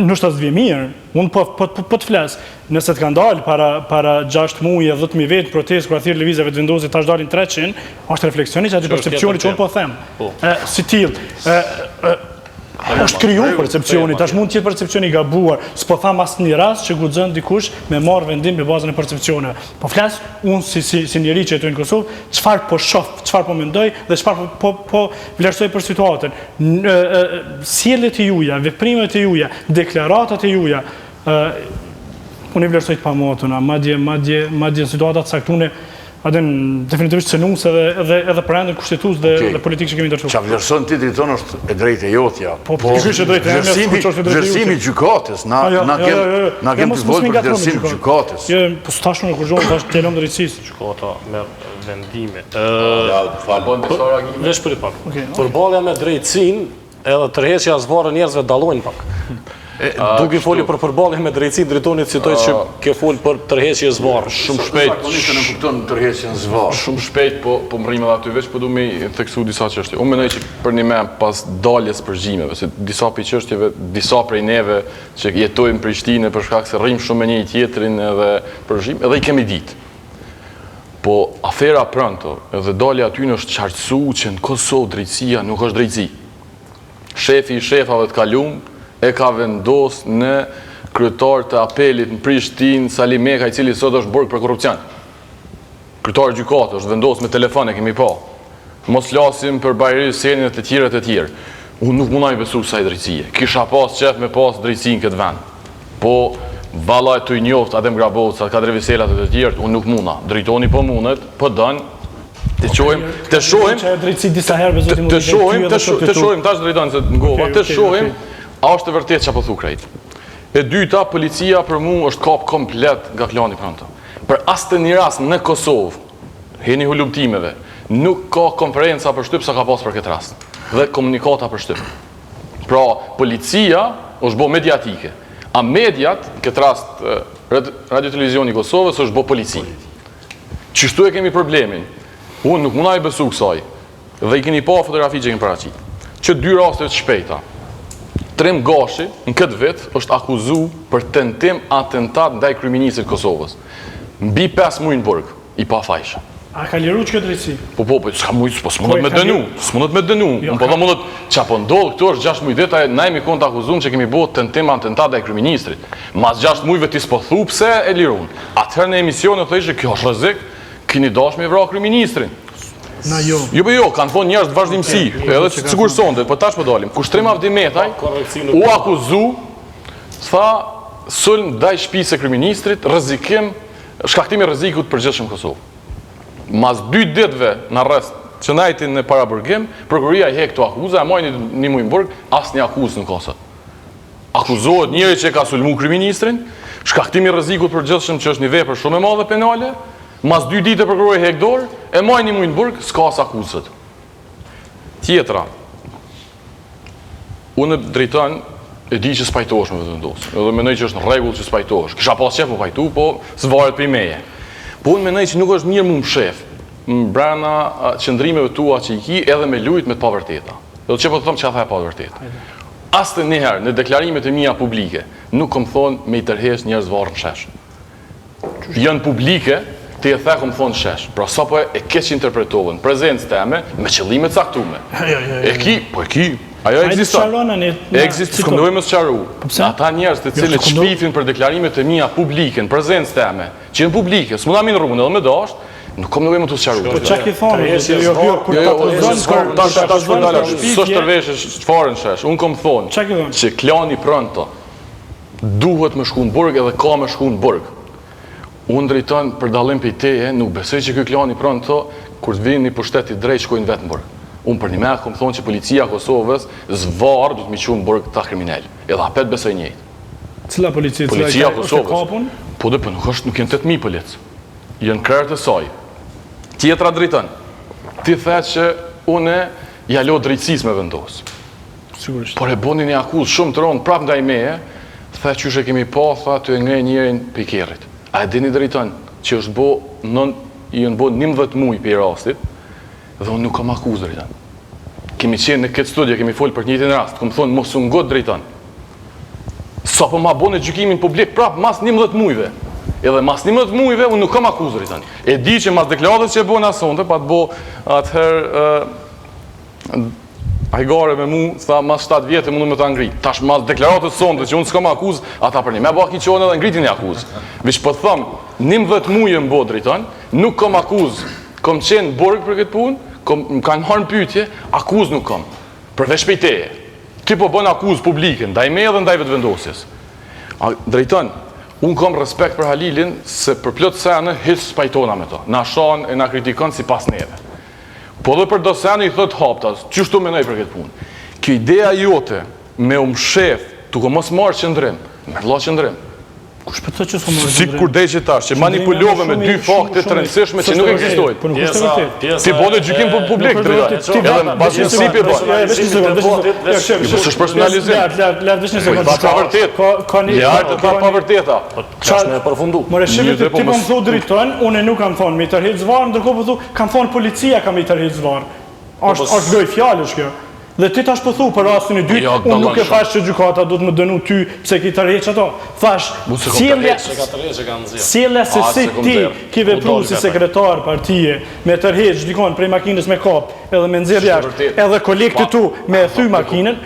nështë të mirë, unë po të flasë, nëse të kanë dalë para 6 muaj e 10.000 vetë protestë, kur athirë lëvizjeve të vendosit, tash dalin 300, është refleksioni që aty percepcioni që unë po them. Si tillë, është kriju percepcioni, tash mund të jetë percepcioni i gabuar, s'po tham asë një rast që guxon dikush me marrë vendim me bazën e percepcioneve. Po flas unë si njeri që jeton në Kosovë, çfarë po shoh, çfarë po mendoj dhe çfarë po vlerësoj për situatën. Sjelljet e juaja, veprimet e juaja, deklaratat e juaja, unë i vlerësoj të pamotuna, madje situata të caktuar definitivisht cënus edhe përendën kushtetues dhe politikë që kemi ndërtuar. Qa vlerëson ti drejton është e drejtë e jotja. Po, pikërisht e drejtë e jotja. Vlerësimi i gjykatës, na kem të folë për vlerësim i gjykatës. Po s'tashmë në kurgjohën, tash të jelëm drejtësisë. Gjykata me vendime. Vesh për i pak. Përballja me drejtësinë, edhe tërheqja zvarë njerëzve dallojnë pak. Duke foli për përballje me drejtësinë, drejtoni citoj që ke fol për tërheqje zvarë. Shumë shpejt. Zakonisht në kupton tërheqjen zvarë. Shumë shpejt, po më rrim edhe aty veç, po du me theksu disa çështje. Unë mendoj që për një me pas daljes përgjimeve, se disa për çështjeve, disa prej neve që jetojmë në Prishtinë për shkak se rrim shumë me një tjetrin edhe përgjim, edhe i kemi ditë. Po afera Pronto, edhe dalja aty në është qartësu që në Kosovë drejtësia nuk është drejtësi. Shefi i shefave të kalum e ka vendos në kryetar të apelit në Prishtinë, Sali Meka, i cili sot është burg për korrupsion. Kryetar gjykatë është vendos me telefon, e kemi pa. Mos flasim për Bajri Hyseni dhe të tjerë. Unë nuk mundaj besu kësaj drejtësie. Kisha pas qef me pas drejtësi në këtë vend. Po, valla e të i njoft, Adem Graboca, Kadri Veselat e të tjerë, unë nuk munda. Drejtoni po mundet, po dënë, të shohim, tash drejton se ngova, të shohim, a është e vërtet që apo thu krejt. E dyta, policia për mu është kap komplet nga klani Pronto. Për asë një rast në Kosovë, heni hulumtimeve, nuk ka konferenca për shtyp sa ka pas për këtë rast. Dhe komunikata për shtyp. Pra, policia është bo mediatike. A mediat, këtë rast, radio-televizioni Kosovës është bo polici. Qështu e kemi problemin? Unë nuk mundaj besu kësaj. Dhe i keni pa fotografi që kemi paraqit. Që 2 rastet shpejta. Trim Gashi, në këtë vit, është akuzu për tentim atentat ndaj kryeministrit Kosovës. Mbi 5 muaj në burg, i pa fajshë. A ka liru që këtë drejtësi? Po, s'ka mujtë, po s'mundet me dënu. S'mundet me dënu. Unë po da mundet, që apo ndodhë këtu është 6 muaj veta, na jemi kon të akuzun që kemi bo tentim atentat ndaj kryeministrit. Mas 6 muajve ti s'po thu pse e lirun. Atëherë në emisionet thëshë kjo është rrezik, keni dashur me vrarë kryeministrin. Na jo. Jo, kanë thonë njerëz të vazhdimsi, edhe sigur sonde, po tash po dalim. Kushtrim Avdi Metaj u akuzu, tha sulm ndaj shtëpisë së kryeministrit, rrezikim, shkaktimi rrezikut për përgjithshëm Kosovë. Mas 2 ditëve në arrest që najtin në paraburgim, prokuroria i hek këto akuza, e majnë një muaj në burg, asnjë akuzë në Kosovë. Akuzohet njëri që ka sulmu kryeministrin, shkaktimi rrezikut për përgjithshëm që është një vepër shumë e madhe penale. Mas 2 ditë prokurori hek dorë, e majnë një muaj në burg, s'ka as akuzët. Tjetra, unë drejton e di që s'pajtohesh me vendosje. Edhe mendoj që është në rregull që s'pajtohesh. Kisha pas qef më pajtu, po s'varet prej meje. Po unë mendoj që nuk është mirë mu më shef brenda qëndrimeve tua që i ki edhe me lujt me të pavërteta. Edhe që po të thëmë që a tha e pavërteta. Asë të njëherë në deklarimet e mia publike nuk kom thonë me i tërhesh njerëz varë në shesh. Jënë publike, ti e the kom thonë shesh. Pra sa po e keq interpretovën prezencë teme me qëllime caktume. E ki, ajo ekziston. Ekziston, s'kom nevojë më sqaru. Ata njerëz të cilët shpifin për deklarimet e mia publike në prezencë teme, që janë publike, s'mund ta min rrugën edhe me dasht, nuk kam nevojë më të sqaroj. Po çka ki thonë? Kur ta s'është tërveshë çfarë në shesh. Un kam thonë që klani Pronto duhet më shku në burg edhe ka më shku në burg. Unë drejton për dallim për teje, nuk besoj që ky klani Pronto kur të vinë një pushtet i drejt shkojnë vetë në burg. Unë për një me kom thonë që policia Kosovës zvarë du të mi qunë në burg ta kriminal. Edhe apet besoj njëjtë. Cila policia? Policia Kosovës. Po dhe për nuk jenë 8.000 policë. Jenë krerët e saj. Tjetra drejton. Ti the që une jalo drejtësis me vendosë. Sigurisht. Por e boni një akuzë shumë të ronë prap ndaj meje, the që shë kemi pa, tha të e ngrej njerin për i kerit. A e dini drejton që është bo 11 muaj për i rastit, dhe unë nuk kam akuzë drejton. kemi qenë në këtë studio, kemi folë për një njëtin rast, këmë thonë, mos unë gotë drejton. Sa po ma bone gjykimin publik, prapë mas 11 mujve. Edhe mas 11 mujve, unë nuk kam akuzë drejton. E di që mas deklaratës që e bone asonte, pa të bo atëherë hajgare me mu, tha mas 7 vjetë mundu me të ngrit. Tash mas deklaratës sonte që unë s'kam akuzë, ata për një me baki qonë edhe ngritin e akuzë. Vish po thëmë, 11 muje më bo drejton, nuk kam akuzë, kom qenë borg për këtë punë, më kanë harnë pyetje, akuzë nuk kam. Përveç pejteje. Ti po bën akuzë publike, ndaj me edhe ndaj vetëvendosjes. Drejton, unë kam respekt për Halilin, se për plot sene, hisë spajtona me to. Na shanë e na kritikon si pas neve. Po dhe për do sene i thot haptas, qështu menoj për këtë punë. Kjo ideja jote, me shef, tuko mos marë qëndrim, me la qëndrim. Kush për të që s'u marrë Si kur dej që tash, që manipulove me dy fakte të rëndësishme që nuk ekzistojnë. Po nuk është e vërtetë. Ti bode gjykim publik, drejton. Edhe bazë principi bën. Po s'është personalizim. La vesh një sekondë. Pa vërtet. Ka një Ja, pa vërteta. Çfarë më përfundu? More shemi ti po më thon drejton, unë nuk kam thonë me tërheq zvarr, ndërkohë po thu kam thonë policia ka me tërheq zvarr. Është loj fjalësh kjo. Dhe ti tash po thu për rastin e dytë, unë nuk e thash që gjykata do të më dënu ty pse ki tërheq ato. Thash, sjellja se si ti ki vepruar si sekretar partie me tërheq dikon prej makinës me kap, edhe me nxjerr jashtë, edhe kolekti tu me thy makinën,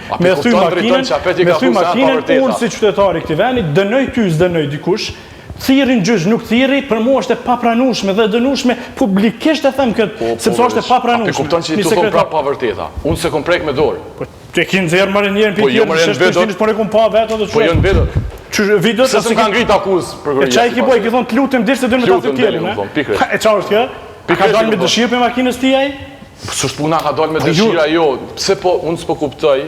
unë si qytetar i këtij vendi dënoj ty, s'dënoj dikush. Thirrin gjyq, nuk thirri, për mua është e papranueshme dhe dënueshme publikisht e them këtë, sepse është e papranueshme. A kupton që ti thon prapë pa vërteta. Unë se kom prek me dorë. Po ti ke nxjerr marrë një herë për tjetër, s'është po ne kum pa vetë edhe çfarë. Po jo në vedot. Çu video se s'm ka ngrit akuzë për kërkesë. Çai ki boj, ki thon të lutem dish se do të më ta tjetër. E çfarë është kjo? Ka dalë me dëshirë për makinës ti ai? S'është puna ka dalë me dëshira jo. Pse po unë s'po kuptoj.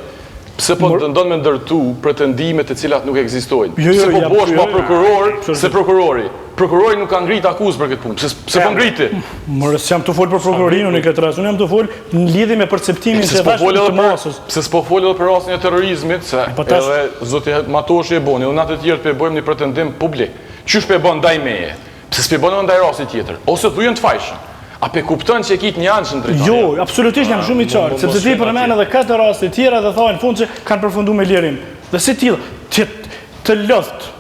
Pse po të ndonë me ndërtu pretendimet e cilat nuk ekzistojnë? Pse po bosh pa prokuror, se prokurori? Prokurori nuk ka ngrit akuzë për këtë punë. Pse po ngriti? More s'jam të fol për prokurorin unë këtë rast. Unë jam të fol në lidhje me perceptimin se thash të masës. Pse s'po fol edhe për rastin e terrorizmit, se edhe zoti Matoshi e boni, edhe natë të tjerë pe bëjmë një pretendim publik. Qysh pe bën ndaj meje? Pse s'pe bën ndaj rastit tjetër? Ose thujen të fajshëm. A pe kupton që e kitë një anëshën drejtoni? Jo, absolutisht jam shumë i qartë, sepse ti përmen edhe këtë raste tjera dhe thajnë fund që kanë përfundu me lirim. Dhe si tjilë, të lëft,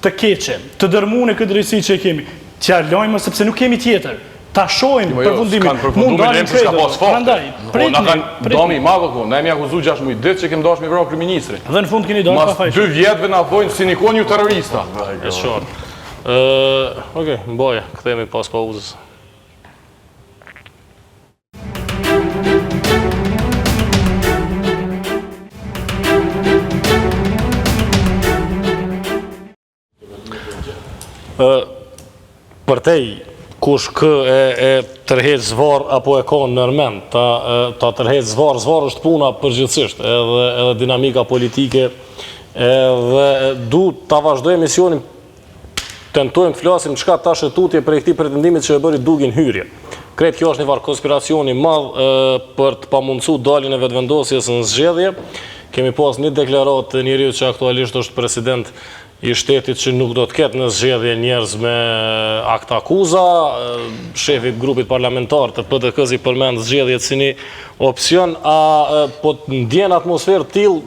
të keqe, të dërmune këtë drejtësi që e kemi, t'ja lojmë sepse nuk kemi tjetër. Ta shojmë përfundimin, mund dalim krejtë. Domi i madhë ku, ne jemi akuzu 6 muj ditë që kem dash me vrau kryeministri. Dhe në fund keni dash pa fajshë. Mas 2 vjetëve na thojnë si nikon ju terrorista. Okej, mboje, kthehemi pas pauzës. Për tej, kush kë e tërheq zvarr apo e ka nërmend, ta tërheq zvarr është puna përgjithsisht, edhe dinamika politike, edhe du ta vazhdoj misionin, tentojmë të flasim çka tash e tutje për këtij pretendimit që e bëri Dugin hyrje. Kretë kjo është një farë konspiracioni madh për të pamundësuar daljen e vetëvendosjes në zgjedhje. Kemi pas një deklaratë të njeriu që aktualisht është president i shtetit që nuk do të ketë në zgjedhje njerëz me akt akuza, shefi i grupit parlamentar të PDK-s i përmend zgjedhjet si një opsion, a po të ndjen atmosferë tillë,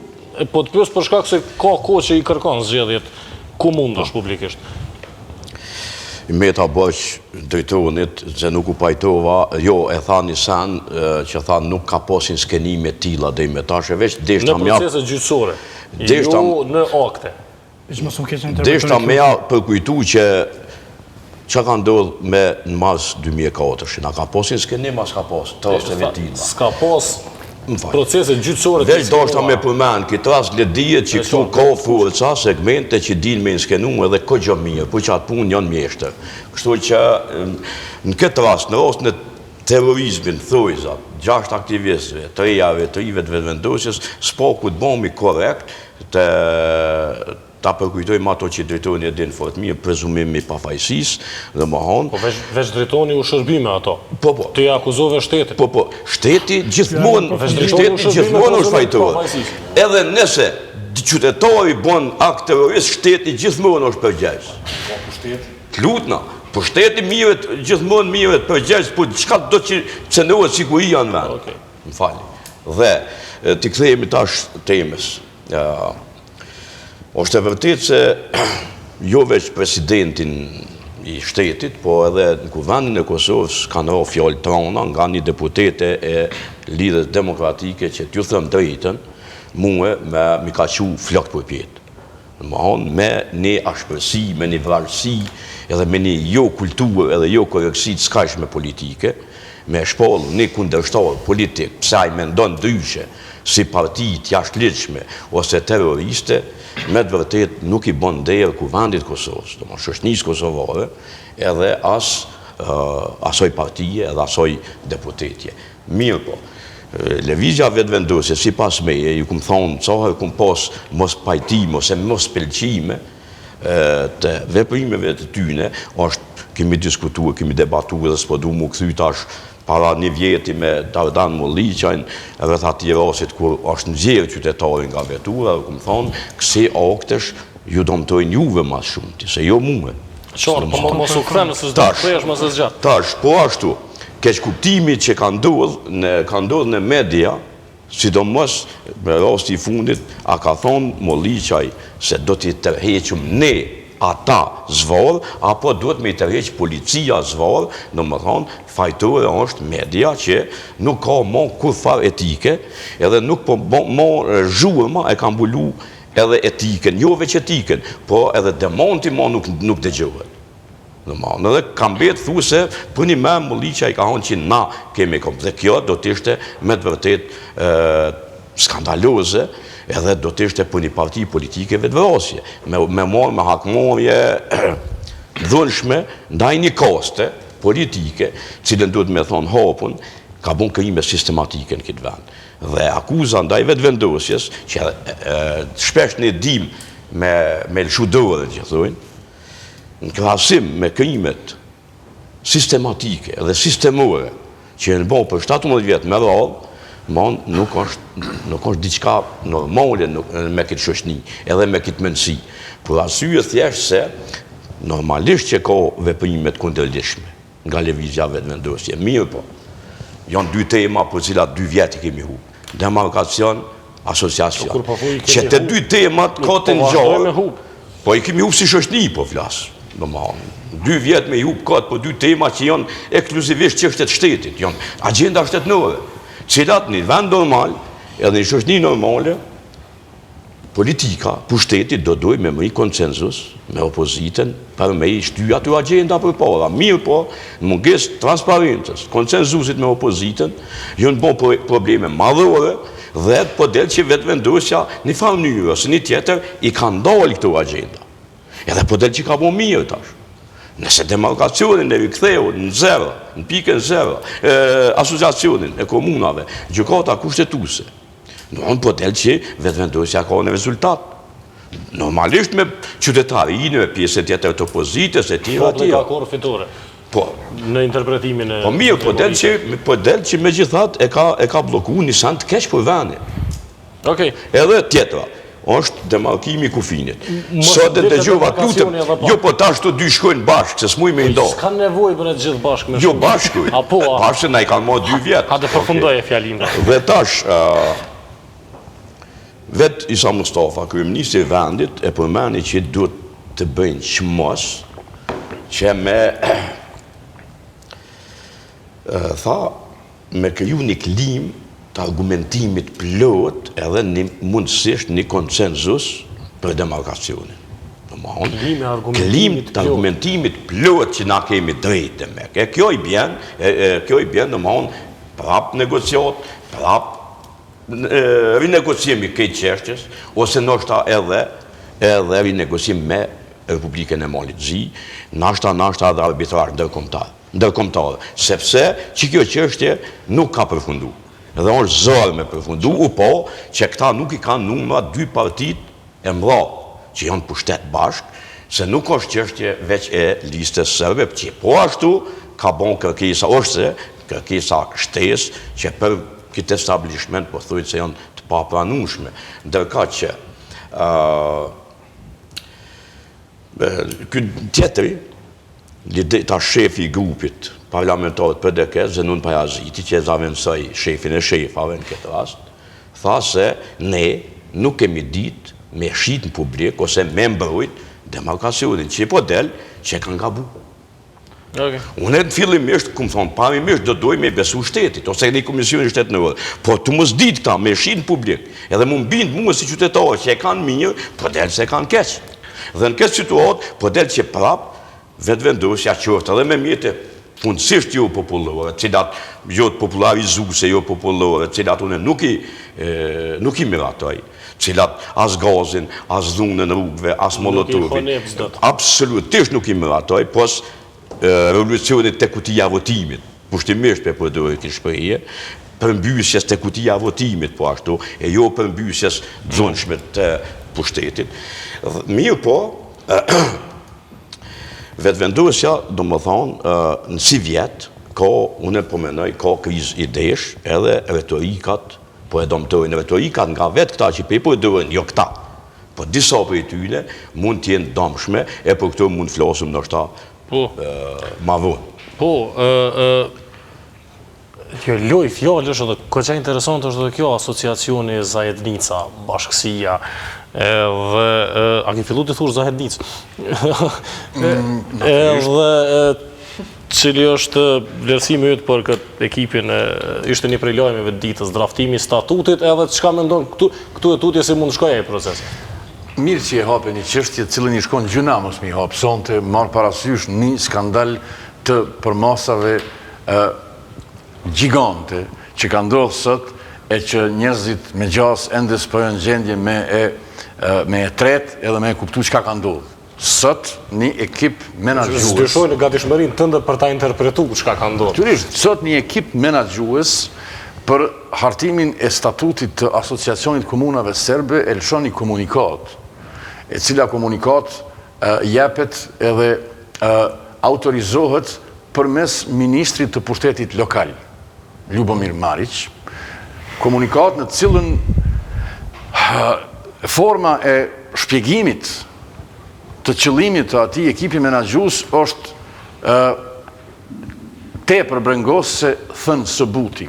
po të pyes për shkak se ka kohë që i kërkon zgjedhjet, ku mundesh publikisht? Me ta bësh drejtonit, që nuk u pajtova, jo, e tha një sen që tha nuk ka pasin skenime tilla dhe me tash e veç në procese gjyqësore, jo në akte. Deshta me ja përkujtu që ka ndodhë me në mas 2004, na ka pasin skenim, as ka pas, të rasteve tilla. S'ka pas procese gjyqësore të veç dashta me përmen, këtë rast le dijet që këtu ka forca, segmente që din me në skenu edhe këgjo mirë, po që atë punë janë mjeshtër. Kështu që në këtë rast, në rast në terrorizmin, thojza, 6 aktivistëve, 3 të vetëvendosjes, s'po ku të bomi korrekt, ta përkujtojmë ato që drejtoni e din fort mirë, prezumimi pafajësisë dhe më hanë. Po veç drejtoni u shërbi me ato? Po. Ti akuzove shtetin? Po. Shteti gjithmonë është fajtor. Edhe nëse qytetari bën akt terrorist, shteti gjithmonë është përgjegjës. Po lutna, po shteti gjithmonë mirët përgjegjës, po çka do që cënohet siguria në vend. Më fali. Dhe të kthehemi tash temës. Është e vërtetë se jo veç presidentin i shtetit, po edhe në kuvendin e Kosovës kanë rënë fjalë trona nga një deputete e Lidhjes Demokratike që t'ju them drejtën, mua mi ka qu flokë për pjetë. Me një ashpërsi, me një vrarësi, edhe me një jo kulturë, edhe jo korrektësi të skajshme politike, me shpallë një kundërshtar politik, pse ai mendon ndryshe, si parti t'jashtëligjshme ose terroriste, me të vërtet nuk i bën derë kuvendit Kosovës, domethënë shoqënisë kosovare, edhe asoj partije, edhe asoj deputetje. Mirë po, lëvizja vetëvendosje, sipas meje, ju kum thonë, çfarë kum pas mos pajtime ose mos pëlqime të veprimeve të tyne, kemi diskutuar, kemi debatuar dhe s'po du mu kthy tash para një vjeti me Dardan Molliqajn, rreth atij rastit kur është nxjerrë qytetari nga vetura, kum thonë, kësi aktesh ju dëmtojnë juve mas shumë, se jo mua. Qartë, po mos u kthen nëse s'do të presh mos e zgjat. Tash, po ashtu, keq kuptimi që ka ndodhur në media, sidomos me rasti i fundit, a ka thonë Molliqaj se do t'i tërheqim ne ata zvarë, apo duhet me i tërheq policia zvarë, në më thonë, fajtore është media që nuk ka mo kurfar etike, edhe nuk po mo zhurma e ka mbulu edhe etiken, jo veç etiken, po edhe demonti mo nuk dëgjohet. Dhe kam betë thu se për një me Molliqaj ka honë që na kemi kom. Dhe kjo do t'ishte me të vërtet skandaloze, edhe do t'ishte për një parti politike vetvrasje, me hakmorje dhunshme ndaj një koste politike, cilën duhet me thonë hapun, ka bën krime sistematike në këtë vend. Dhe akuza ndaj vetvendosjes, që shpesh në dim me lëshu dorën, që thujnë, në krahasim me krimet sistematike dhe sistemore që në bon për 17 vjetë me radhë, nuk është diçka normale me këtë shoqëni, edhe me këtë mendësi. Për arsye thjesht se normalisht që ka veprimet kundërligjshme nga lëvizja vetëvendosje. Mirë po, janë dy tema për cilat 2 vjet i kemi humbur. Demarkacion, asociacion. Që të dy temat ka të ngjarë, po i kemi humbur si shoqëni, po flas. 2 vjet me i hub katë për 2 tema që janë ekskluzivisht çështjet shtetit, janë agenda shtetërore, cilat një vend normal, edhe një shoqëni normale, politika, pushtetit do dojë me mëri konsenzus, me opozitën, për me i shty aty agenda për para. Mirë po, në munges transparentës, konsenzusit me opozitën, janë bon probleme madhore, dhe po del që vetëvendosja një farë mënyrë, ose një tjetër, i ka ndalë këto agenda. Edhe po del që ka bo mirë tash. Nëse demarkacionin e riktheu në zero, në pikën zero, asociacionin e komunave, gjykata kushtetuese, në po del që vetëvendosja ka në rezultat. Normalisht me qytetarinë, me pjesën tjetër të opozitës e tjera tjera. Ka korë fitore. Po. Në interpretimin e... Po mirë, po del që me gjithat e ka bloku një sant keq për vendin. Okej. Edhe tjetra. Është demarkimi i kufinit. Sot e dëgjova lutem, jo po tash të dy shkojnë bashkë, se s'muj me i ndohë. S'kan nevojë për e gjithë bashkë me shumë. Jo bashkë, bashkë na i kanë marrë 2 vjetë. Ha të përfundoj e fjalim. Dhe tash, vetë Isa Mustafa, kryeministri i vendit, e përmeni që duhet të bëjnë çmos, që me kriju një klim të argumentimit plot edhe mundësisht një konsenzus për demarkacionin. Klim të argumentimit plot që na kemi drejtë me. Kjo i bjen në mohon prap negociat, prap rinegocimi këtë qeshtjes, ose nështë edhe rinegocim me Republikën e Malit Zi, nështë edhe arbitrar ndërkombëtar, sepse që kjo qeshtje nuk ka përfundu. Edhe është zërë me përfundu, po që këta nuk i kanë numra 2 partit e mbra që janë pushtet bashk, se nuk është qështje veç e listës sërbe, që po ashtu ka bon kërkesa, ose kërkesa shtes, që për këtë establishment po thujtë se janë të papranueshme. Ndërka që këtë tjetëri, ta shefi i grupit parlamentarët PDK, Zenun Pajaziti, që e zavendësoj shefin e shefave në këtë rast, tha se ne nuk kemi ditë me shit në publik ose me mbrojt demarkacionin që po del që kanë gabu. Unë në fillimisht, këmë thonë, parimisht do doj me besu shtetit, ose një komisionin shtetënëror, por të mos ditë këta me shit në publik, edhe mu mbindë mua si qytetarë që e kanë mirë, po del se e kanë keqë. Dhe në këtë situatë, po del që prap, vetë vendosja qërtë edhe me mjetë fundësisht jo popullore, cilat jo të popularizuse, jo popullore, cilat unë nuk i miratoj, cilat as gazin, as dhunën rrugve, as molotovin, absolutisht nuk i miratoj, pos revolucionit të kutia votimit, pushtimisht për përdojë të shprehje, përmbysjes të kutia votimit, po ashtu, e jo përmbysjes dzonshme të pushtetit. Mirë po, vetëvendosja, do më thonë, në si vjetë, ka, unë e përmenoj, ka kriz idesh, edhe retorikat, po e domtojnë retorikat nga vetë këta që përdojnë, jo këta, po disa për e tyne, mund t'jenë domshme, e për këto mund flasëm në shta ma vonë. Po, kjo loj fjallë është edhe këqa interesant është edhe kjo asociacioni Zajednica, bashkësia, dhe a ki fillu të thush Zajednicë? Dhe cili është vlerësimi ytë për këtë ekipin, ishte një prej lajmeve ditës, draftimi statutit, edhe çka mendon këtu e tutje si mund shkoja e procesit? Mirë që e hape një qështje cilën i shkon gjuna mos mi hapë, sonte marë parasysh një skandal të përmasave gjigante që ka ndodhë sot e që njerëzit me gjas endes për në gjendje me e tret edhe me e kuptu qka ka ndodhë. Sot një ekip menaxhues. Zdryshojnë gatishmërinë tënde për ta interpretuar çka ka ndodhur. Natyrisht, sot një ekip menaxhues për hartimin e statutit të Asociacionit Komunave Serbe e lëshon një komunikat, e cila komunikat jepet edhe autorizohet përmes ministrit të pushtetit lokal, Ljubomir Marić, komunikat në cilën forma e shpjegimit të qëllimit të ati ekipi menaxhues është tepër brengos se thënë së buti.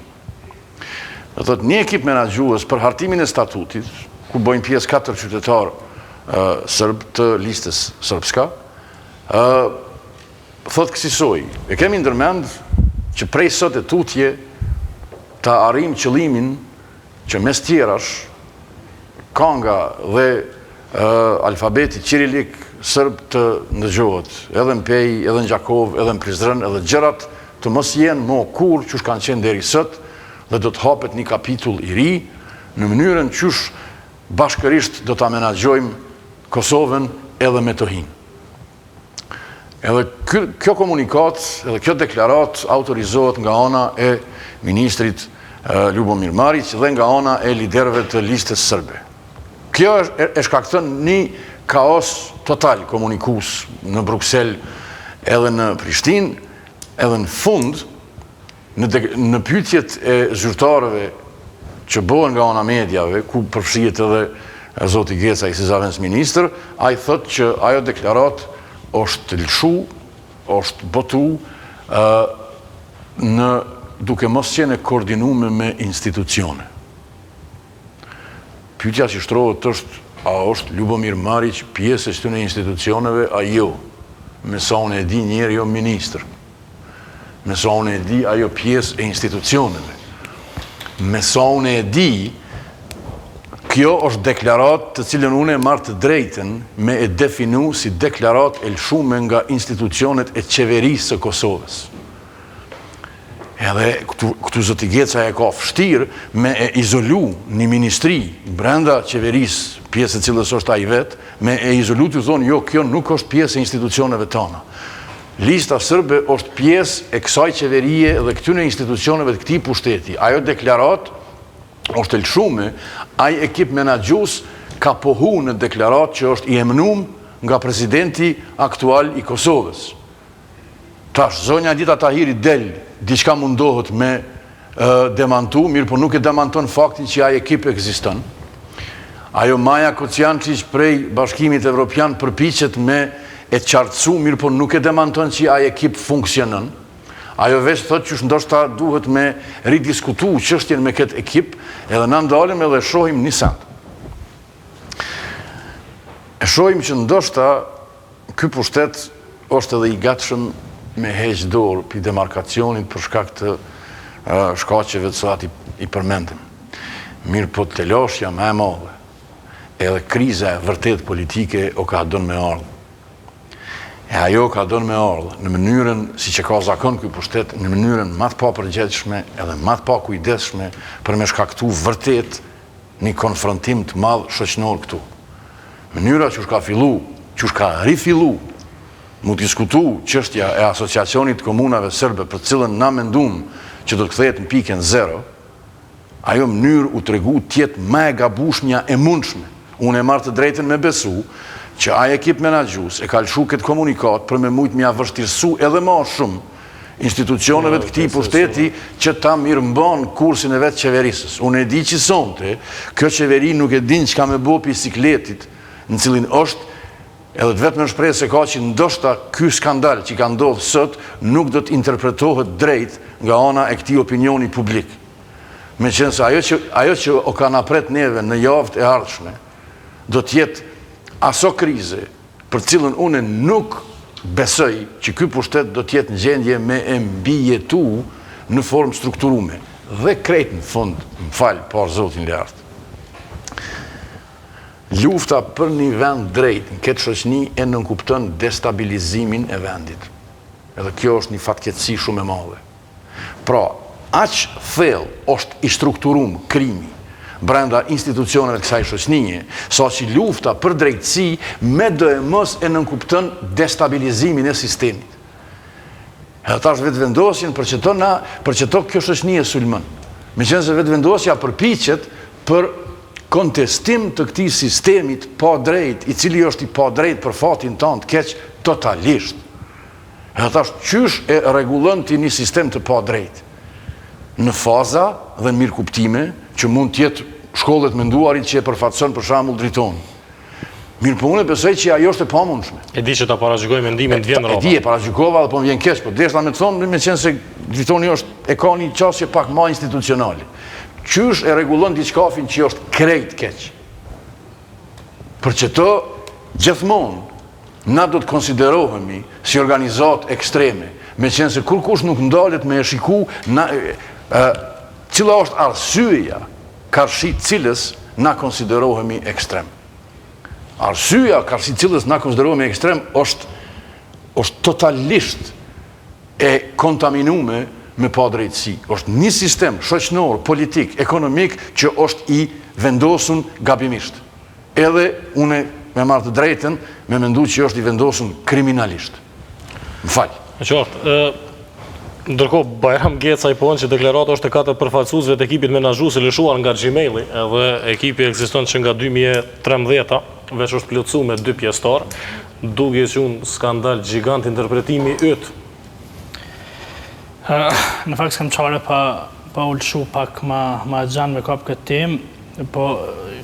Dhe thot, një ekip menaxhues për hartimin e statutit, ku bojnë pjesë 4 qytetarë sërbë të listës sërbska, thot kësisoj, e kemi ndërmend që prej sot e tutje ta arrim qëllimin që mes tjerash, kanga dhe alfabeti qirilik sërb të ndëgjohet, edhe në Pej, edhe në Gjakov, edhe në Prizren, edhe gjërat të mos jenë mo kur qësh kanë qenë deri sot, dhe do të hapet një kapitull i ri, në mënyrën qësh bashkërisht do të menaxhojmë Kosovën edhe me tohin. Edhe kjo komunikat, edhe kjo deklarat autorizohet nga ana e ministrit Ljubomir Marić dhe nga ana e liderëve të listës sërbe. Kjo e shkakton një kaos total komunikus në Bruxelles edhe në Prishtinë, edhe në fund, në pyetjet e zyrtarëve që bëhen nga ana medjave, ku përfshihet edhe Zoti Geca, i si zavendës ministër, ai thot që ajo deklarat është lëshu, është botu në duke mos qenë koordinume me institucione. Pyetja që shtrohet është, a është Ljubomir Marić pjesë e këtyre institucioneve, a jo? Me sa unë e di njerë jo ministër. Me sa unë e di ajo pjesë e institucioneve. Me sa unë e di, kjo është deklarat të cilën unë e marrë të drejten me e definu si deklarat e lëshume nga institucionet e qeverisë së Kosovës. Edhe këtu Zoti Geca e ka fështirë me e izolu një ministri brenda qeverisë, pjesë e cilës është ai vetë, me e izolu të thonë, jo, kjo nuk është pjesë e institucioneve tona. Lista sërbe është pjesë e kësaj qeverie dhe këtyre institucioneve të këtij pushteti. Ajo deklarat është lëshume, ai ekip menaxhues ka pohu në deklarat që është i emënum nga presidenti aktual i Kosovës. Tash, zonja Dita Tahiri del, diçka mundohet me demantu, mirë po nuk e demanton faktin që ai ekip ekziston. Ajo Maja Kociančić prej Bashkimit Evropian përpiqet me e qartësu, mirë po nuk e demanton që ai ekip funksionon. Ajo veç thot që ndoshta duhet me ridiskutu çështjen me këtë ekip, edhe na ndalem edhe shohim një send. E shohim që ndoshta ky pushtet është edhe i gatshëm me heq dorë për demarkacionit për shkak të shkaqeve të cilat i përmendim. Mirë po teloshja më e madhe, edhe kriza e vërtet politike o ka dënë me ardhë. E ajo ka dënë me ardhë në mënyrën, si që ka zakon ky pushtet, në mënyrën më të pa përgjegjshme edhe më të pa kujdesshme për me shkaktu vërtet një konfrontim të madh shoqëror këtu. Mënyra që ka fillu, që ka rifillu, mu diskutu çështja e asociacionit të komunave serbe për cilën na mendum që do të kthehet në pikën 0, ajo mënyrë u tregu tjetë më e gabushmja e mundshme. Unë e marrë të drejtën me besu që ai ekip menaxhues e ka lëshu këtë komunikat për me mujt mja vështirësu edhe më shumë institucioneve të këtij pushteti që ta mirëmban kursin e vetë qeverisës. Unë e di që sonte, kjo qeveri nuk e din çka me bo bisikletit në cilin është, edhe të vetë me shpresë se ka që ndoshta ky skandal që ka ndodhur sot nuk do të interpretohet drejt nga ana e këtij opinioni publik. Meqense ajo që o ka na pret neve në javët e ardhshme do të jetë aso krize për cilën unë nuk besoj që ky pushtet do të jetë në gjendje me e mbijetu në formë strukturume. Dhe krejt në fund, më falë, por zotin lartë. Lufta për një vend drejt në këtë shoqëni e nënkupton destabilizimin e vendit. Edhe kjo është një fatkeqësi shumë e madhe. Pra, aq thellë është i strukturum krimi brenda institucioneve të kësaj shoqënie, sa që lufta për drejtësi me do e mos e nënkupton destabilizimin e sistemit. Edhe tash vetëvendosjen për çeto kjo shoqëni e sulmon. Meqense vetëvendosja përpiqet për kontestim të këtij sistemit pa drejt, i cili është i pa drejt për fatin tonë të keq totalisht. Edhe tash qysh e rregullon ti një sistem të pa drejt? Në faza dhe në mirëkuptime që mund tjetë shkollet menduarit që e përfatson për shembull Dritoni. Mirë po unë besoj që ajo është e pamundshme. E di që ta paragjykoj mendimin të vjen rrova. E di e paragjykova dhe po më vjen keq, po desha me të thonë me qenë se Dritoni e ka një qasje pak më institucionale. Qysh e rregullon diçkafin që është krejt keq? Për që të gjithmonë na do të konsiderohemi si organizatë ekstreme, me qenë se kur kush nuk ndalet me e shiku cila është arsyeja karshi cilës na konsiderohemi ekstrem. Arsyeja karshi cilës na konsiderohemi ekstrem është totalisht e kontaminume me padrejtësi. Është një sistem shoqëror, politik, ekonomik që është i vendosun gabimisht. Edhe unë me marrë të drejtën me mendu që është i vendosun kriminalisht. Më falj. Në qoftë, ndërkohë Bajram Geca i ponë që deklarata është e 4 përfaqësuesve të ekipit menaxhues e lëshuar nga Gmaili, edhe ekipi ekziston që nga 2013, veç është plotësuar me 2 pjesëtar, duke qenë skandal gjigant interpretimi yt. Në fakt s'kam çare pa u lëshu pak ma xhan me kap këtë temë, po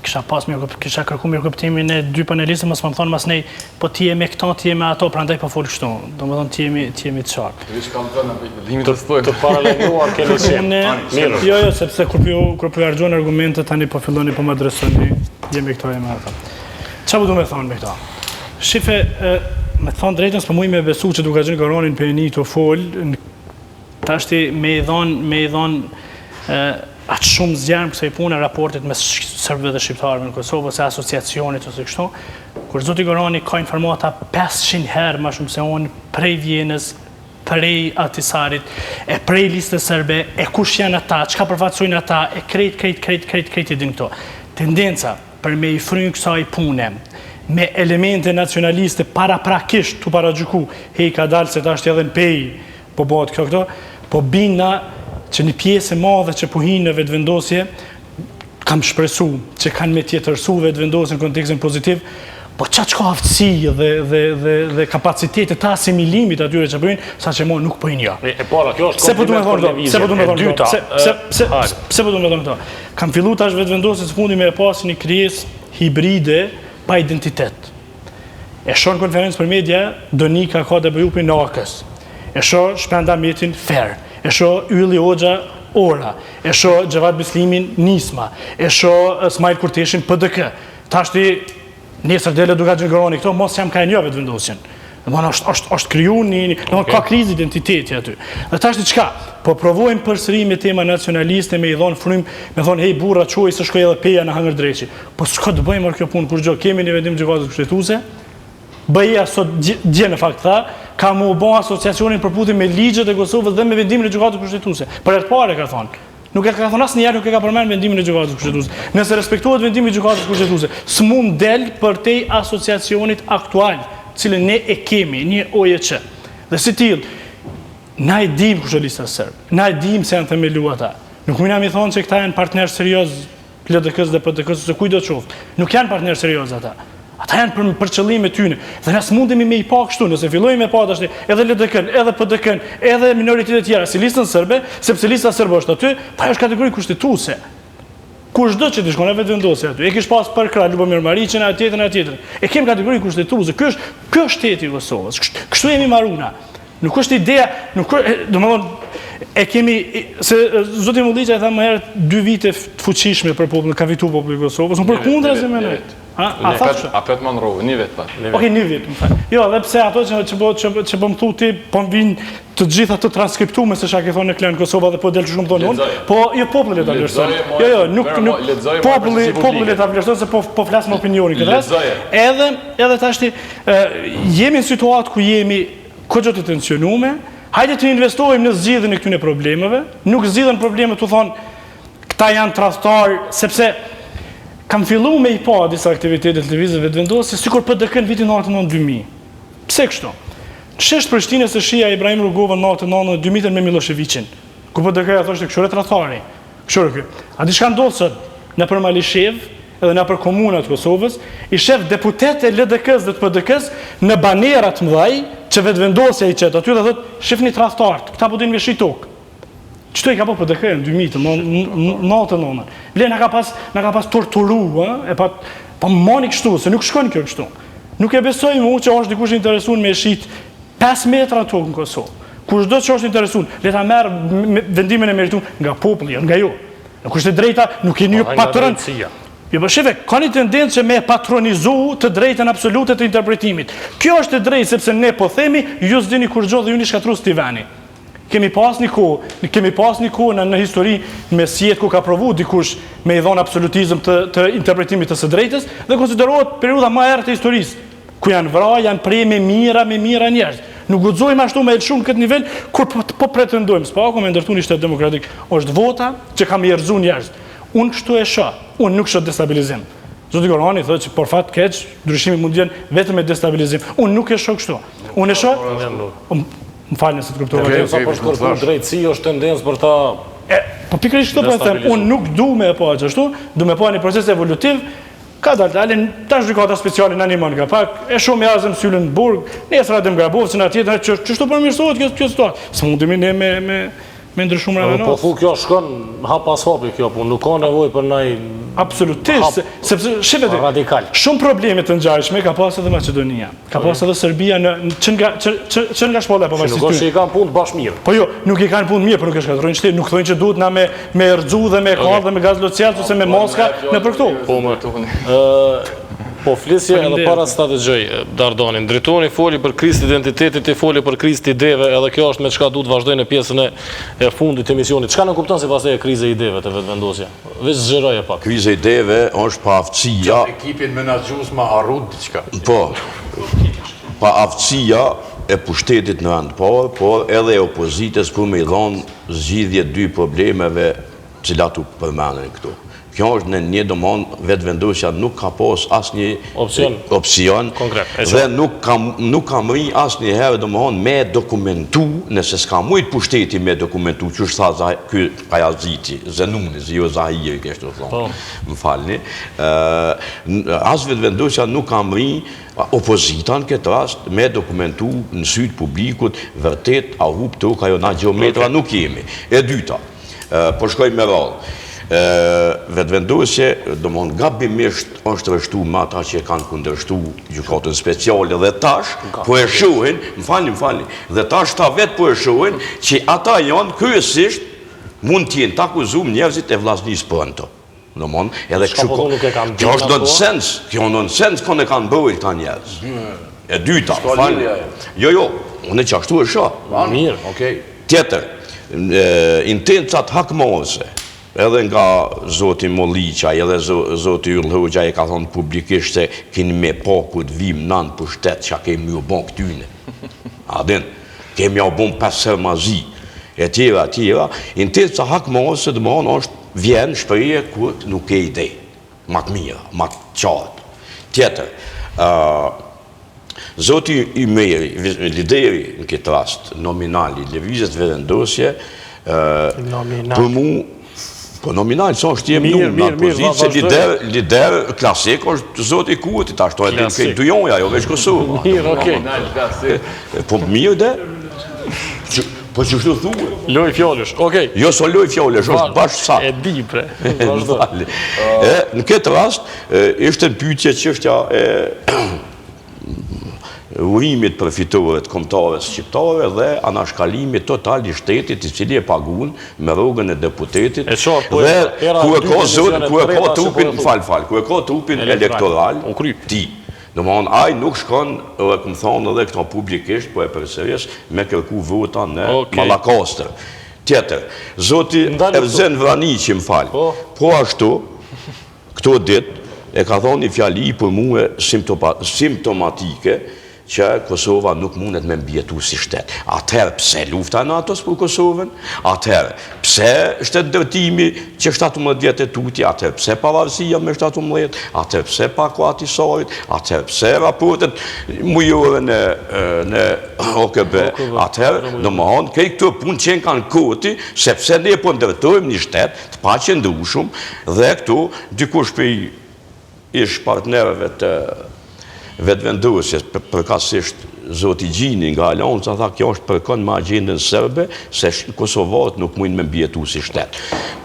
kisha kërku mirëkuptimin e 2 panelistëve, mos më thonë mas nej, po ti je me këto, ti je me ato, prandaj po fol kështu. Domethënë ti jemi të qartë. Vish kam thënë në vendimin të stojmë. Të paralajmëruar keni qenë. Mirë. Jo, sepse kur po harxhon argumente tani po filloni po më adresoni, jemi këto jemi ato. Çfarë do të thonë me këto? Shife, me thonë drejtën, s'po muj me besu që duke xhin Garonin për një të fol, tashti me i dhon atë shumë zjarëm kësaj pune raportit mes serbëve dhe shqiptarëve në Kosovë ose asociacionit ose kështu, kur zoti Gorani ka informata 500 herë më shumë se unë prej Vjenës, prej Ahtisarit, e prej listës serbe, e kush janë ata, çka përfaqësojnë ata, e krejt i din këto. Tendenca për me i frynë kësaj pune, me elemente nacionaliste paraprakisht të paragjyku, hej ka dalë se ta është edhe në pej, po bëhet këto, po bina që një pjesë e madhe që po hinë në vetëvendosje, kam shpresu që kanë me tjetërsu vetëvendosje në kontekstin pozitiv, po që ka aftësi dhe kapacitetet të asimilimit atyre që përjnë, sa që mo nuk përjnë ja. E para, kjo është kompliment për televizjen, e dyta. Pse po du me thonë këto? Kam fillu tash vetëvendosje së fundi me e pasi një krijes hibride pa identitet. E shonë konferencë për media, Donika ka debëju për Nakës. e shoh Shpenda Metin Fer, e shoh Ylli Hoxha Ora, e shoh Xhevat Bislimin Nisma, e shoh Smajl Kurteshin PDK. Tashti nesër dele duka gjëngroni këto, mos jam ka e njëve të vendosjen. është kriju ka krizë identiteti aty. Dhe tashti çka? Po provojmë përsëri me tema nacionaliste, me i dhonë frymë, me thonë, hej, burra, quaj, se shkoj edhe peja në hangër dreqi. Po s'ka të bëjmë kjo punë, kur gjo, kemi një vendim gjykatës kushtetuese, BE-ja sot gje në fakt tha, ka mu bo asociacionin përputhje me ligjet e Kosovës dhe me vendimin e gjykatës kushtetuese. Për herë pare ka thonë. Nuk e ka thonë asnjëherë, nuk e ka përmend vendimin e gjykatës kushtetuese. Nëse respektohet vendimi i gjykatës kushtetuese, s'mund del për te asociacionit aktual, cilën ne e kemi, një OJC. Dhe si tillë, na e dim kush është lista serbe. Na e dim se janë themelu ata. Nuk më mi thonë se këta janë partner serioz LDK-s dhe PDK-s, se kujdo qoftë. Nuk janë partner serioz ata. Ata janë për qëllime tyne. Dhe ne s'mundemi me i pa kështu, nëse fillojmë me pa tash edhe LDK-n, edhe PDK-n, edhe minoritetet tjera si listën serbe, sepse lista serbe është aty, pa është kategori kushtetuese. Kushdo që të shkon e vetë vendosje aty. E kish pas për krah Lubomir Mariçin, atjetër. E kem kategori kushtetuese. Ky është shteti i Kosovës. Kështu jemi marruna. Nuk është ideja, domethënë e kemi se zoti Mulliçi e tha më herët 2 vite të fuqishme për popullin, ka fituar populli i Kosovës. Unë përkundra se më ne. A pet më ndrove, një vit pa. Okej, një vit, më fal. Jo, edhe pse ato që po më thu ti, po më vinë të gjitha të transkriptuar se çka ke thonë në Klan Kosova dhe po del çu më thonë unë. Po jo populli ta vlerëson. Jo, nuk populli ta vlerëson se po flas me opinionin këtë. Edhe tashti jemi në situatë ku jemi kojo të tensionuar. Hajde të investojmë në zgjidhjen e këtyre problemeve. Nuk zgjidhen problemet u thonë këta janë tradhtar sepse kam filluar me i pa disa aktivitete televizave të vendosjes, sikur PDK në vitin 99-2000. Pse kështu? Në shesh Prishtinës së shija Ibrahim Rugova në 99-2000 me Miloševićin, ku PDK-ja thoshte kështu tradhtari. Kështu ky. A diçka ndodh sot në për Malishev edhe në për komunat të Kosovës, i shef deputet e LDK-s dhe të PDK-s në banera të mëdhaj që vetëvendosja i qet aty dhe thotë shifni tradhtarët, këta po dinë me shi tokë. Qëto i ka po PDK në 2000, Ble na ka pas torturu, e pa mani kështu, se nuk shkon kjo kështu. Nuk e besoj mu që është dikush interesun me shit 5 metra tokë në Kosovë. Kushdo që është interesun, le ta merë vendimin e meritun nga populli, nga jo. Nuk është e drejta, nuk e një patron. Jo, për shefe, ka një tendencë që me patronizu të drejtën absolute të interpretimit. Kjo është e drejtë, sepse ne po themi, ju s'dini kur gjo dhe ju një shkatrus t'i veni. Kemi pas një kohë në histori me sjetë ku ka provu dikush me i dhonë absolutizm të interpretimit të së drejtës dhe konsiderohet periuda ma erë të historisë, ku janë vra, janë prej me mira njerëz. Nuk guxojmë ashtu me elshu në këtë nivel, kur po pretendojmë, s'pako me ndërtu një shtetë demokratik, është vota që ka me jerëzu njerëz. Unë kështu e shoh, unë nuk shoh destabilizim. Zoti Gorani thotë që por fat keq, ndryshimi mund të jenë vetëm me destabilizim. Unë nuk e shoh kështu. Unë e shoh. Më falë nëse të kuptova. Sa po shkërpun drejtësi është tendencë për ta... Po pikërisht këtë po them, unë nuk du me e po ashtu, du me po një proces evolutiv, ka dalin, tash gjykata speciale në animon nga pak, e shumë jazëm syllën në burg, nesër adem Grabovcin atjetër, që shtu përmirësohet kjo situatë. Së mundemi ne me ndryshumë rëvenos. Po kjo shkon hap pas hapi kjo, po nuk ka nevojë për naj... Absolutisht, sepse shifete, shumë probleme të ngjashme ka pas edhe Maqedonia, ka pas edhe Serbia që nga shpalla po vazhdisht. Nuk është që i kanë punë bashkë mirë. Po jo, nuk i kanë punë mirë, por nuk e shkatrojnë shtetin, nuk thonë që duhet na me rrxu dhe me kardh dhe me gaz locial ose me maska në për këtu. Po më. Po flisje edhe para se ta dëgjoj Dardani, drejtoni foli për krizë të identitetit, foli për krizë të ideve, edhe kjo është me çka duhet vazhdoj në pjesën e fundit të emisionit. Çka nuk kupton se pastaj e kriza e ideve të vetëvendosja? Veç zgjeroje pak. Kriza e ideve është pa aftësia. Ekipin menaxhues ma harrut diçka. Po. Pa aftësia e pushtetit në vend, por edhe e opozitës për me i dhonë zgjidhje 2 problemeve cilat u përmenden këtu. Kjo është në një domon vetëvendosja nuk ka pas asnjë opsion dhe nuk kam rri asnjëherë domon me dokumentu, nëse s'ka mujt pushteti me dokumentu, që është tha ky Kajaziti, Zenuni, jo Zahiri kështu thonë. Më falni. As vetëvendosja nuk kam rri opozita në këtë rast me dokumentu në syt publikut vërtet a hub tok ajo na gjeometra nuk jemi. E dyta, po shkoj me radhë. Vetëvendosje, domthonjë gabimisht është vështu me ata që kanë kundërshtu gjykatën speciale dhe tash po e shohin, më falni, dhe tash ta vetë po e shohin që ata janë kryesisht mund të jenë të akuzuar njerëzit e vllaznisë për ato. Domthonjë edhe kjo është nonsens, kjo nonsens që ne kanë bërë këta njerëz. E dyta, jo, unë që ashtu e shoh. Mirë, okej. Tjetër, intencat hakmose, edhe nga zoti Molliqa, edhe zoti Yll Hoxha e ka thonë publikisht se keni me pa ku të vim nën pushtet që kemi ju bon këtyne. Adin, kemi ju bon 5 sermazi, e tjera, intenca hakmose dhe më është vjen shprehje kur nuk ke ide, ma të mira, ma të qartë. Tjetër, zoti Ymeri, lideri në këtë rast, nominali, lëvizjes Vetëvendosje, për mu, po nominal, sa është jem në atë pozitë, se lider klasik është zoti Kurti, ta shto e të këtë dujonja, jo veç Kosovë. Mirë, okej. Po mirë dhe, po që shtu thuë. Loj fjallësh, okej. Jo, so loj fjallësh, është bashkë sa. E di, pre. Në këtë rast, ishte në pyetje çështja e urimit përfitore të kombëtarëve shqiptare dhe anashkalimit total i shtetit i cili e paguën me rrogën e deputetit dhe ku e ka trupin elektoral ti. Domthon ai nuk shkon, edhe më thonë edhe këto publikisht, po e përsëris me kërku vota në Mallakastër. Tjetër, zoti Erzen Vraniqi, më fal. Po ashtu, këto ditë e ka thonë një fjali për mua simptomatike që Kosova nuk mundet me mbjetu si shtet. Atëherë pse lufta e NATO-s për Kosovën? Atëherë pse shtet ndërtimi që 17 vjet e tuti? Atëherë pse pavarësia me 17? Atëherë pse pakuati Sarit? Atëherë pse raportet mujore në OKB? Atëherë, domethënë, këto punë që kanë koti, sepse ne po ndërtojmë një shtet të paqëndrueshëm dhe këtu dikush ish partnerëve të Vetëvendosjes, përkatësisht zoti Gjini nga Alianca tha kjo është përkon me agjendën serbe se kosovarët nuk mundin me mbjetu si shtet.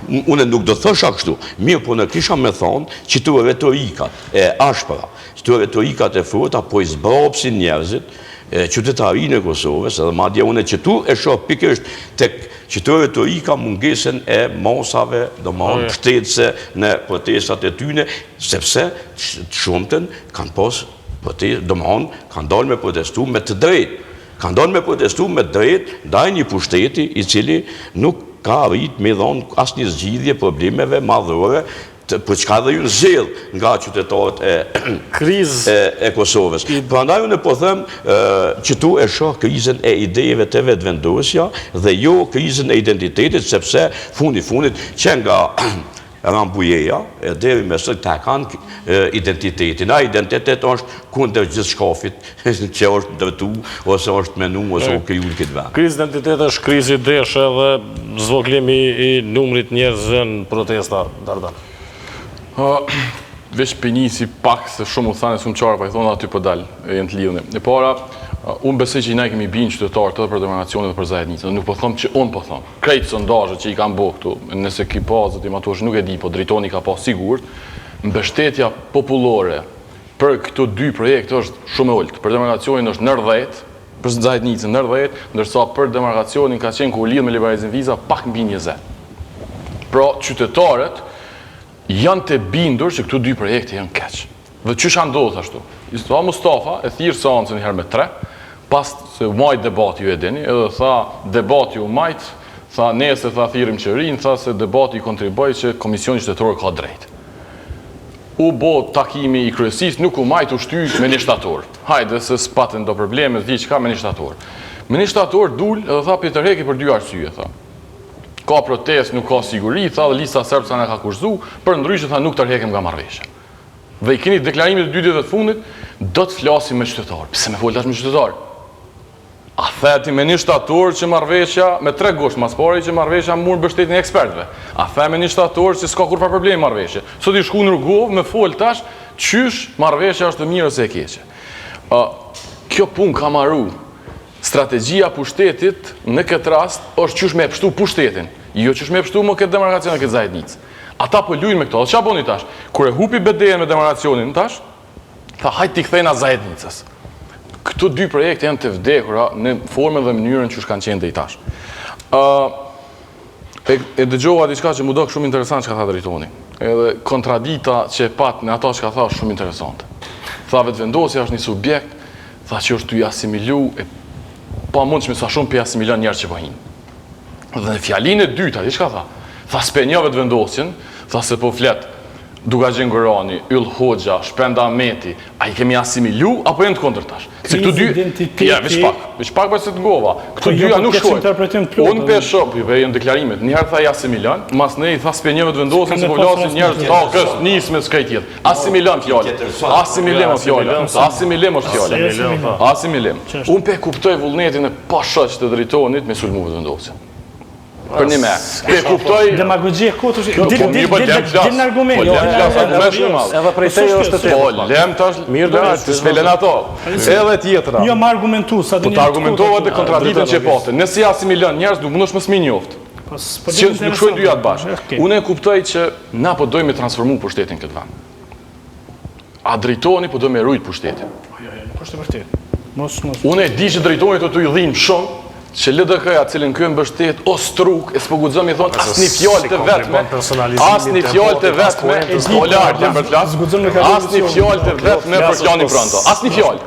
Unë nuk do thosha kështu, mirë po në kisha me thonë që të retorikat e ashpra, që të retorikat e forta po i zbrapsin njerëzit, qytetarinë e Kosovës, edhe madje unë që tu e shoh pikërisht tek që të retorika mungesën e masave, domethënë shtetëse në protestat e tyne, sepse të shumtën kanë pas domethënë kanë dalë me protestu me të drejtë. Kanë dalë me protestu me të drejtë ndaj një pushteti i cili nuk ka arrit me dhënë asnjë zgjidhje problemeve madhore për çka dhe ju në zellë nga qytetarët e Kosovës. Prandaj unë po them që tu e shoh krizën e idejeve të Vetëvendosja dhe jo krizën e identitetit, sepse fundit që nga Rambujeja e deri me sot ta kanë identitetin. A identitet është kundër gjithë shkafit që është ndërtu ose është menu ose u kriju në këtë vend. Krizë identitet është krizë i deshe dhe zvoglimi i numrit njerëzve në protesta Dardan. Veç penisi pak se shumë u thanë shumë qarë, pa i thonë aty për dalë, jenë të lidhune. E para, unë besoj që i ne kemi binë qytetarët edhe për demarkacionit dhe për zajednicën, nuk po thomë që unë po thomë. Krejtë sondazhet që i kanë bëhë këtu, nëse ki pasët i matuash nuk e di, po drejtoni ka pas sigurt, mbështetja popullore për këto dy projekte është shumë e ullët. Për demarkacionin është 90, për zajednicën 90, ndërsa për demarkacionin ka qenë ku u lidhë me liberalizim viza pak mbi 20. Pra, qytetarët janë të bindur që këtu dy projekte janë keq. Dhe qysha ndodhë ashtu. Istoa Mustafa e thirë seancën një herë me 3, pas se majt debati ju e dini, edhe tha debati u majt, tha nese tha thirim qërin, tha se debati i kontriboj që Komisioni Qytetaror ka drejt. U bo takimi i kryesis, nuk u majt u shty me një shtator. Hajde se s'patën do probleme, di që ka me një shtator. Me një shtator dul edhe tha Peter Heki për 2 arsye, tha. Ka protest, nuk ka siguri, tha dhe lista serbë sa në ka kushzu, për ndryshë tha nuk tërhekem nga marrëveshja. Dhe i keni deklarimit e 2 ditëve të fundit, do të flasim me qytetarë. Pse me foltash me qytetarë? A theti me një shtator që marrëveshja, me 3 gosht mas pari që marrëveshja murë bështetin e ekspertve. A the me një shtator që s'ka kur pa problemi marrëveshje. Sot i shku në rrugovë me foltash, qysh marrëveshja është mirë ose e keqe. Kjo pun ka marru. Strategjia pushtetit në këtë rast është qysh me pështu pushtetin. Jo qysh me pështu më këtë demarkacion e këtë zajednicë. Ata po lujnë me këto. Dhe qa boni tash? Kur e hupi BD-n me demarkacionin tash, tha hajt t'i kthejna Zajednicës. Këto dy projekte janë të vdekura në formën dhe mënyrën që kanë qenë dhe i tash. E dëgjova diçka që mu do shumë interesant që ka tha drejtoni. Edhe kontradita që e pat në ato që ka tha është shumë interesante. Tha vetëvendosja është një subjekt, tha që është t'u asimilu, pa mund që me sa shumë për asimilon njerë që pëhinë. Dhe në fjalinë e dyta, diçka tha? Tha s'penja vetëvendosjen, tha se po fletë Duga Gjengorani, Yll Hoxha, Shpenda Ahmeti, a i kemi asimilu, apo jenë të kontër tash? Se këtu dy... Ja, veç pak për se të ngova. Këtu dyja nuk shkojnë. Unë për shumë, për jenë deklarimet, njëherë tha i asimilon, mas ne i tha s'penjeve të vendosin, se po vlasin njerës, kësë, njës me s'kaj tjetë. Asimilan fjallë. Asimilim o fjallë. Asimilim o fjallë. Asimilim. Unë për kuptoj vullnetin e pashoq të drejtonit me sulmu vendosin. Për një me. Pe kuptoj... Demagogjie kotë është... Din në argument. Edhe prej tejo është të të. Po, lem tash... Mirë dhe të s'pelen ato. Edhe tjetëra. Jo, më argumentu. Po të argumentova dhe kontraditën që e pote. Nësi asimilon njerës, du mundosh më s'mi njoftë. Që nuk shkojnë dyja të bashkë. Unë e kuptoj që na po dojmë me transformu pushtetin këtë vend. A drejtoni po dojmë me rujt pushtetin. Unë e di që drejtoni të i dhimë shumë, që LDK-ja cilin kjo mbështet o struk, e s'po guxëm i thonë asë një fjallë të vetme, asë një fjallë të vetme, o lartë jam për të lasë, asë një fjallë të vetme për Klani Pronto, asë një fjallë.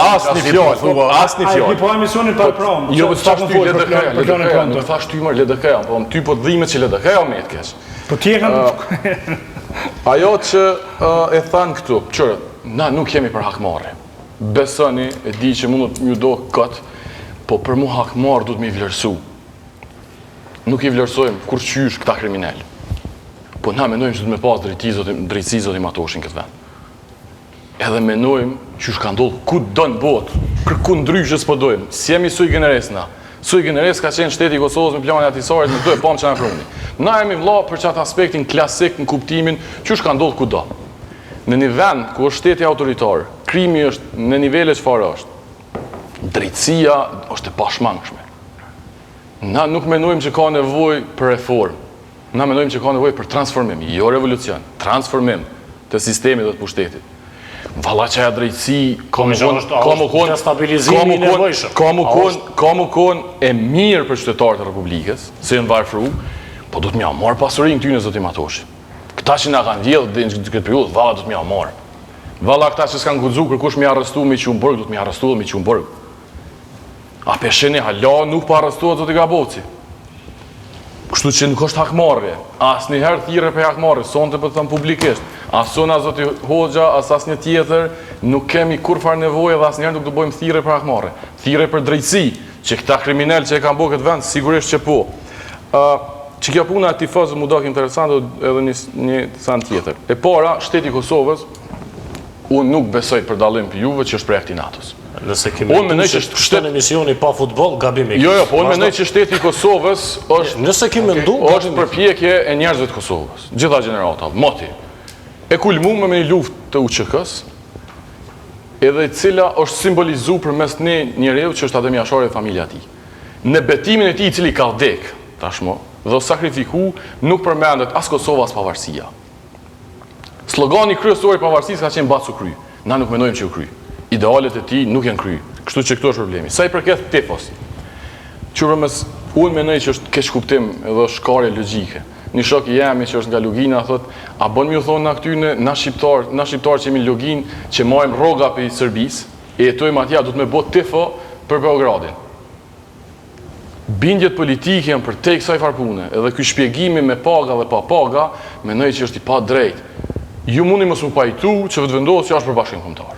Asë një fjallë, asë një fjallë. Po emisionin për promë, jo, të thash ty LDK-ja, nuk thash ty mërë LDK-ja, po ty po të dhimet që LDK-ja o me të kesh. Po ti e kanë... Ajo që e thanë këtu, qërë, na nuk jemi për hakmarrje. Besoni, e di që mundu ju do këtë, po për mu hakmarë du të mi vlerësu. Nuk i vlerësojmë kur qysh këta kriminell. Po na menojmë që du të me pas drejtësi zoti Matoshin këtë vend. Edhe menojmë që shka ndollë ku dënë botë, kërku ndryshës po dojmë. Si jemi sui generes na. Sui generes ka qenë shteti i Kosovës me planin atisarit, me dojë pomë që në pruni. Na jemi vla për qatë aspektin klasik në kuptimin që shka ndollë ku do. Në një vend ku është shteti autoritar, krimi është në nivele që farë është, drejtësia është e pashmangshme. Na nuk menojmë që ka nevoj për reform. Na menojmë që ka nevoj për transformim, jo revolucion, transformim të sistemi dhe të pushtetit. Valla që e drejtësi, ka më konë e mirë për qytetarët e Republikës, se në varfru, po du të mja marë pasurin këty në zoti Matoshi. Këta që nga kanë vjedhë dhe në këtë periud, valla du të mja marë. Valla këta që s'kanë gudzu, kërkush me arrestu me Qumburg, du të me arrestu dhe me Qumburg. A pesheni hala nuk pa arrestuat zoti Gaboci. Kështu që nuk është hakmarrje. As njëherë thire për hakmarrje, sonte për të thëmë publikisht. Asona zoti Hoxha, as një tjetër, nuk kemi kur farë nevojë dhe as njëherë nuk të bojmë thire për hakmarrje. Thire për drejtësi, që këta kriminal që e kanë bo këtë vend, sigurisht që po. Që kjo puna e tifozë mu dak interesant edhe një san tjetër. E para, shteti Kosovës, unë nuk besoj për dalim për juve që është projekti NATO-s. Nëse kemi që shtetën emisioni pa futbol, gabim e Jo, po unë menoj që shteti Kosovës është përpjekje e njerëzve të Kosovës. Gjitha gjenerata, moti. E kulmuar me një luftë të UÇK-s, edhe cila është simbolizu për mes një njeriu që është Adem Jashari dhe familja ti. Në betimin e ti i cili ka vdek, tashmo, dhe sakrifiku, nuk përmendet as Kosova as pavarësia. Slogani kryesor i pavarësisë ka qenë Bacu kry. Na nuk mendojmë që u kry. Idealet e ti nuk janë kry. Kështu që këto është problemi. Sa i përket tifos. Qërëmës, unë menoj që është keq kuptim edhe shkarje logjike. Një shok i jemi që është nga Lugina, thot, a bon mi u thonë në këtyne, na shqiptar që jemi Lugin, që majmë rroga për Sërbis, e jetojmë atja, du të me bot tifo për Beogradin. Bindjet politike janë për te kësaj farpune, edhe ky shpjegimi me paga dhe pa paga, menoj që është i pa drejt. Ju mundi mos më pajtu që vetëvendosja që është për bashkën kombëtar.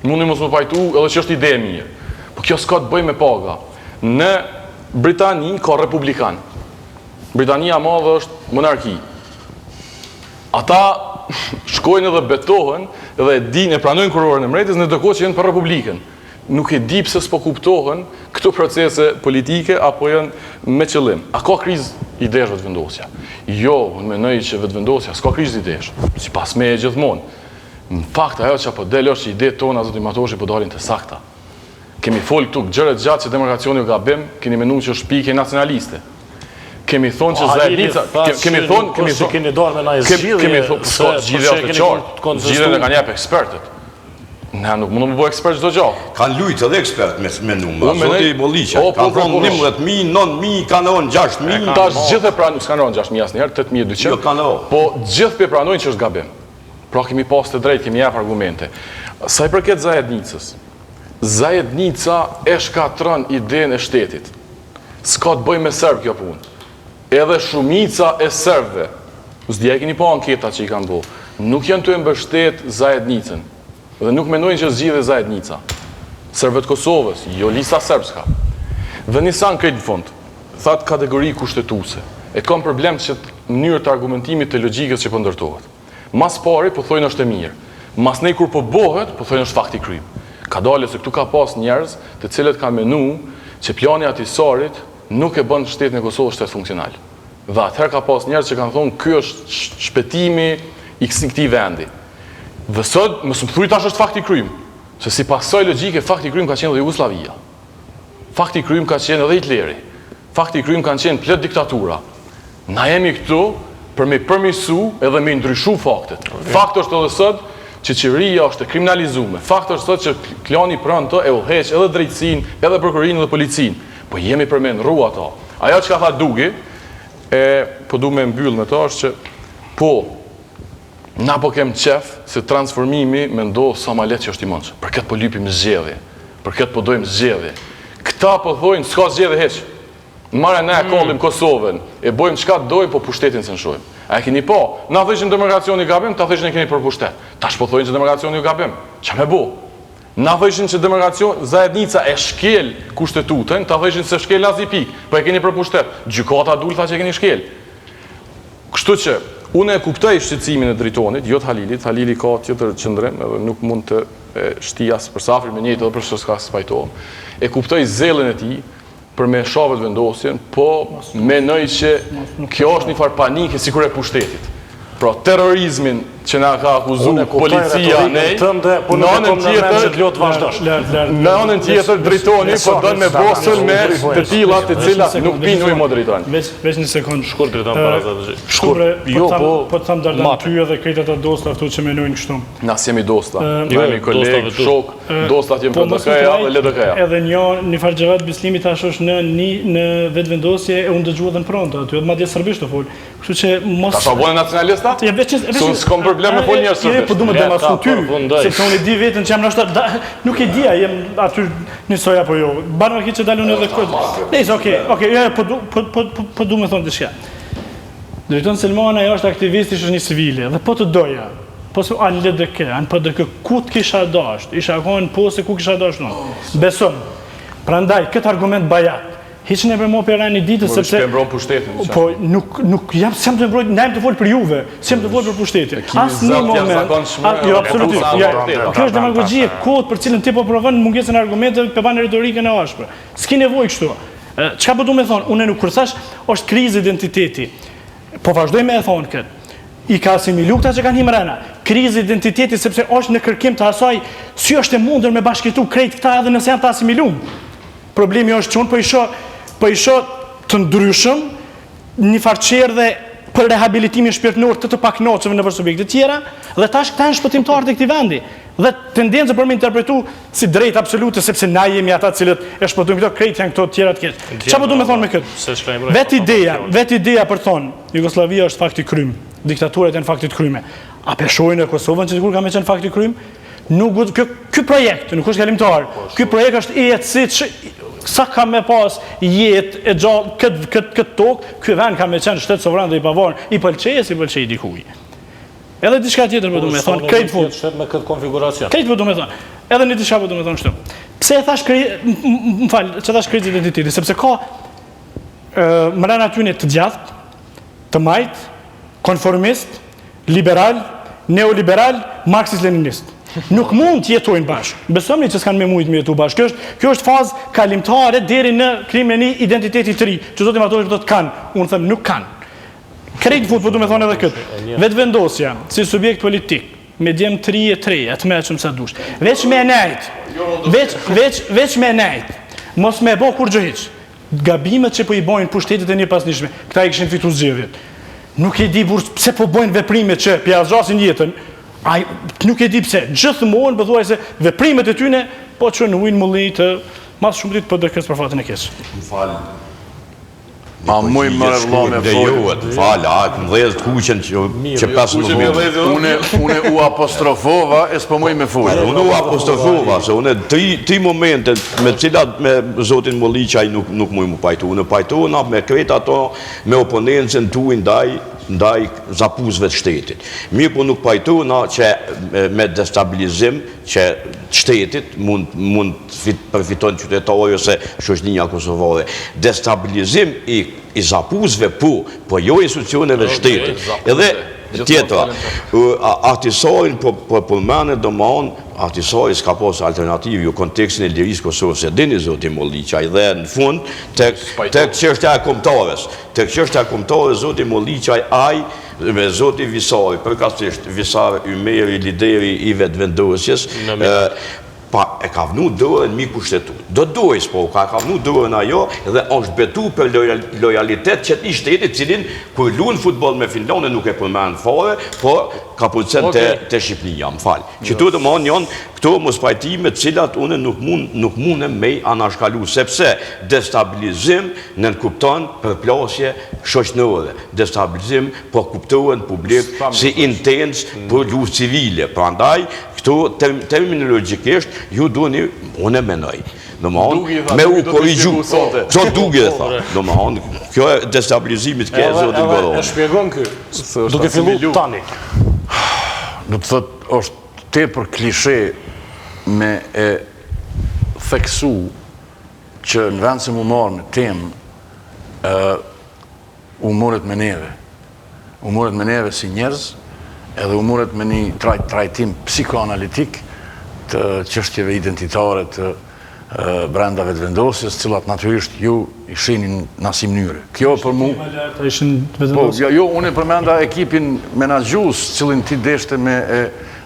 Mundi mos më pajtu edhe që është ide e mirë. Po kjo s'ka të bëj me paga. Në Britani ka republikan. Britania madhe është monarki. Ata shkojnë edhe betohen edhe e pranojnë kurorën e mbretës në ndërkohë që janë për republikën. Nuk e di pse s'po kuptohen këto procese politike apo janë me qëllim. A ka krizë idesh vetëvendosja? Jo, unë menoj që vetëvendosja s'ka krizë idesh, sipas meje gjithmonë. Në fakt ajo që apo del është që idetë tona zoti Matoshi po dalin të sakta. Kemi folë këtu gjëra gjatë që demarkacioni u gabim, keni menuar që është pikë nacionaliste. Kemi thonë që zajednica, kemi thonë, keni dorë me na zgjidhje. Kemi thonë, zgjidhja është e qartë, zgjidhjen e kanë jep ekspertët. Ne nuk mundëm të bëjë ekspert çdo gjë. Kanë lujtë edhe ekspert me numra, zoti Bolliqa. Kanë thonë 11.000, 9.000, kanë rënë 6.000. Tash gjithë e pranojnë, s'kanë rënë 6.000 asnjëherë, 8.200. Jo, kanë rënë. Po gjithë e pranojnë që është gabim. Pra kemi pas të drejtë, kemi jep argumente. Sa i përket zajednicës, zajednica e shkatron idenë e shtetit. S'ka të bëjë me serb kjo punë. Edhe shumica e serbëve, s'dia e keni pa anketat që i kanë bërë, nuk janë të mbështet zajednicën. Dhe nuk mendojnë që zgjidhe zajednica. Serbët Kosovës, jo lista serbska. Dhe nisan këtë në fund, thatë kategori kushtetuese. E kam problem që mënyrë të argumentimit të logjikës që po ndërtohet. Mas pari, po thojnë është e mirë. Mas nej kur po bëhet, po thojnë është fakti krym. Ka dalë se këtu ka pas njerëz të cilët kanë menu që plani atisarit nuk e bën shtetin e Kosovës shtet funksional. Dhe atëherë ka pas njerëz që kanë thonë ky është shpëtimi i këtij vendi. Dhe sot, më së më thuj tash është fakti krym, se si pasoj logjike, fakti krym ka qenë dhe Jugoslavia. Fakti krym ka qenë edhe Hitleri. Fakti krym kanë qenë plot diktatura. Na jemi këtu për me përmirësu edhe me ndryshu faktet. Fakti është edhe sot që qeveria është e kriminalizuar. Fakti është sot që klani pranë të e udhëheq edhe drejtësinë, edhe prokurorinë dhe policinë. Po jemi për me ndrru ato. Ajo që ka tha Dugi, po du me mbyll me to është që po na po kem qef se transformimi me ndohë sa ma letë që është i mundshëm. Për këtë po lypim zgjedhje, për këtë po dojmë zgjedhje. Këta po thojnë, s'ka zgjedhje heq. Në mare ne e kollim Kosovën, e bojmë qka të dojmë, po pushtetin se nshojmë. A e keni po, na thëshin demokracioni gabim, ta thëshin e keni për pushtet. Tash po thojnë që demokracioni gabim. Qa me bo? Na thëshin që zajednica e shkel kushtetutën, ta thëshin se shkel as i pik, po e keni për pushtet. Gjykata dul tha që e keni shkel. Kështu që, unë e kuptoj shqetësimin e Dritonit, jo të Halilit, Halili ka tjetër qëndrim, edhe nuk mund të shtijas për safri me njëjtë edhe për shtë s'ka spajtohem. E kuptoj zellën e tij për me shabët vendosjen, po menoj që kjo është një farë panike si kur e pushtetit. Pra terrorizmin që na ka akuzu policia nej, në anën tjetër Dritoni po dënë me bosën me të tilla të cilat nuk pinë ujë më Dritoni. Veç një sekundë. Shkur Driton para sa të gjithë. Shkur, po të thamë Dardan ty edhe krejt ata dosta këtu që menojnë kështu. Nas jemi dosta, jemi kolegë, shok, dostat jemi për DK-ja dhe LDK-ja. Edhe një farë Xhavat Bislimi tash është në vetvendosje e unë dëgjua dhe në pronto, aty edhe madje serbisht të fol. Kështu që mos ta bënë nacionalista? S'kom problem me fol njerëz serbisht. Po du me demasku ty, sepse unë e di vetën që jam nështë, nuk e dia, jem aty njësoj apo jo. Barë më ki që dalun edhe këtë. Nejse, po du me thonë të shka. Drejton Selmana e është aktivisti që është një civile, dhe po të doja, po se anë LDK, anë PDK, ku të kisha dasht, isha konë po se ku kisha dasht në. Besëm, prandaj, këtë argument bajat, hiç ne për mo për një ditë, sepse... Më shpembron pushtetin. Po, nuk jam të mbrojt, ne jam të folë për juve, sem të folë për pushtetin. Asë një moment... Jo, absolutisht. Kjo është demagogjie, kod për cilën ti po provon mungesën e argumenteve për banë retorike në ashpër. S'ki nevoj kështu. Çka po du me thonë? Unë nuk kërsash, është krizë identiteti. Po vazhdoj me e thonë këtë. I ka asimilu këta që kanë himrena. Krizë identiteti, sepse është në kërkim të asaj, si është e mundër me bashkëtu krejt këta edhe nëse janë të asimilum. Problemi është që unë po isho të ndryshëm një farqerë dhe për rehabilitimin shpirtënor të paknoqëve në për subjekte tjera, dhe tash këta në shpëtimtarë të këti vendi. Dhe tendencë për me interpretu si drejt absolute, sepse na jemi ata cilët e shpëtojmë këto krejt janë këto tjera të keqë. Qa po du me thonë me këtë? Vet ideja për thonë, Jugoslavia është fakti krym, diktaturat janë fakti kryme. A peshojnë e Kosovën që kur ka me qenë fakti krym? Ky projekt, nuk është kalimtar, ky projekt është sa ka me pas jetë e gjallë këtë tokë, ky vend ka me qenë shtetë sovran dhe i pavarën, i pëlqejës, i pëlqej dikuj. Edhe diçka tjetër për du me thonë, krejtë fund. Me këtë konfiguracion. Krejtë për du me thonë. Edhe një diçka për du me thonë shtu. Pse e thash më falë, që thash krejtë identiteti, sepse ka mërën atyne të gjathë, të majtë, konformist, liberal, neoliberal, marxist-leninist. Nuk mund të jetojnë bashkë. Besojmë që s'kanë me mujtë me jetu bashkë. Kjo është fazë kalimtare deri në krimin e identiteti të ri, që zotim ato që do të kanë. Unë them nuk kanë. Krejtë fut, po du me thonë edhe këtë. Vetvendosja, si subjekt politik, me djem 3-3, atë me qëmë sa dush. Veç me nejtë, mos me bo kur gjëhiq. gabimet që po i bojnë pushtetit e një pasnishme, këta i kishin fitu zgjedhjet. Nuk e di pse po bojnë veprimet që pjazgjasin jetën, nuk e di pse, gjithmonë bëthuaj se veprimet e tyne po që në ujnë mulli të mas shumë ditë për dërkes për fatën e kesë. Më falë. Ma muj më rëvla me folë. Falë, më dhezë të kuqen që pesë më folë. Une u apostrofova, e s'po muj me folë. Unë u apostrofova, se une tri momente me cilat me zotin Molliqaj nuk muj mu pajtu. Unë pajtona me kreta ato me oponencën tu ndaj zapuzve të shtetit. Mirë po nuk pajtona që me destabilizim që shtetit mund përfiton qytetari ose shoqënia kosovare. Destabilizim i zapuzve po jo institucioneve shtetit. Edhe tjetra, artisarin po përmene do më onë, artisari s'ka pas alternativi ju kontekstin e lirisë Kosovës e dini zoti Molliqaj dhe në fund tek çështja e kombëtares. Tek çështja e kombëtares zoti Molliqaj me zoti Visari, përkatësisht Visari Ymeri, lideri i vetvendosjes, e ka vënu dorën mi kushtetut. Do dojës, po, ka vënu dorën ajo dhe është betu për lojalitet që i shtetit cilin kur lunë futbol me Finlandë nuk e përmenë fare, po ka përcen të Shqipënia, më falë. Që tu të mënë janë këto mos pajtime cilat une nuk mune me anashkalu, sepse destabilizim në kupton për plasje shoqënore. Destabilizim po kuptohen publik si intens për luftë civile. Prandaj, këto terminologikisht ju duheni, unë e menoj. Me u korrigju. Qo duke dhe tha. Kjo e destabilizimit ke zotin Goron. E shpjegon kë, duke fillu tani. Do të thot, është te për klishe me e theksu që në vend se mu marë në temë u moret me neve. U moret me neve si njerëz, edhe u moret me një trajtim psikoanalitik të çështjeve identitare të brenda vetvendosjes, cilat natyrisht ju i shinin në asnjë mënyrë. Kjo për mu... Po, jo, unë e përmenda ekipin menaxhues, cilin ti deshte me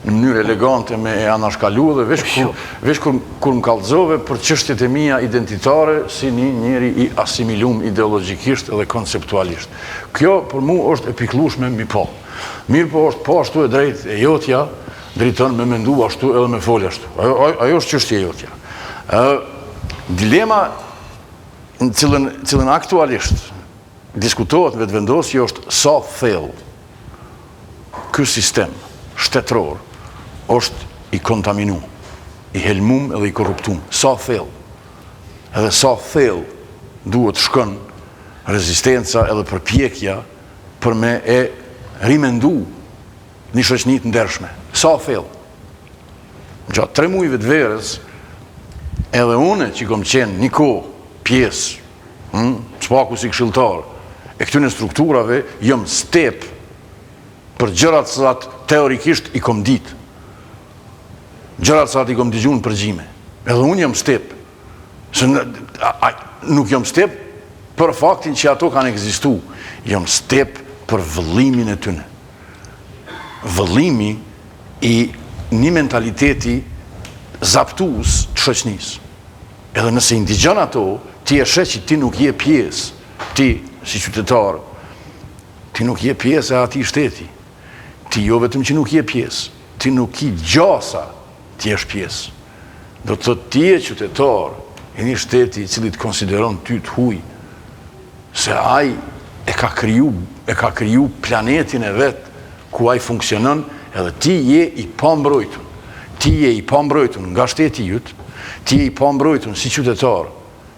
në mënyrë elegante me e anashkalu dhe veç kur më kallëzove për çështjet e mia identitare si një njeri i asimilum ideologjikisht edhe konceptualisht. Kjo për mu është e pikëllueshme mi po. Mirë po është po ashtu e drejt e jotja, drejton me mendu ashtu edhe me folë ashtu. Ajo është çështja e jotja. Dilema në cilën aktualisht diskutohet në vetvendosje është sa thellë ky sistem shtetëror është i kontaminu, i helmum edhe i korruptum. Sa thellë. Edhe sa thellë duhet shkon rezistenca edhe përpjekja për me e rimendu një shoqëni të ndershme. Sa thellë. Gjatë 3 muajve të verës, edhe une që kom qenë një kohë, pjesë, çpaku si këshilltar, e këtyne strukturave, jëm step për gjërat sa teorikisht i kom ditë. Gjërat sa i kom dëgjuar në përgjime. Edhe unë jëm step. Nuk jëm step për faktin që ato kanë ekzistu. Jëm step për vëllimin e tyne. Vëllimi i një mentaliteti zaptues të shoqënisë. Edhe nëse i ndigjon ato, ti e sheh që ti nuk je pjesë, ti si qytetar, ti nuk je pjesë e atij shteti. Ti jo vetëm që nuk je pjesë, ti nuk i gjasa ti jesh pjesë. Do të thotë ti je qytetar i një shteti i cili të konsideron ty të huj, se ai e ka kriju planetin e vet ku ai funksionon, edhe ti je i pambrojtur. Ti je i pambrojtur nga shteti jyt, ti je i pambrojtur si qytetar,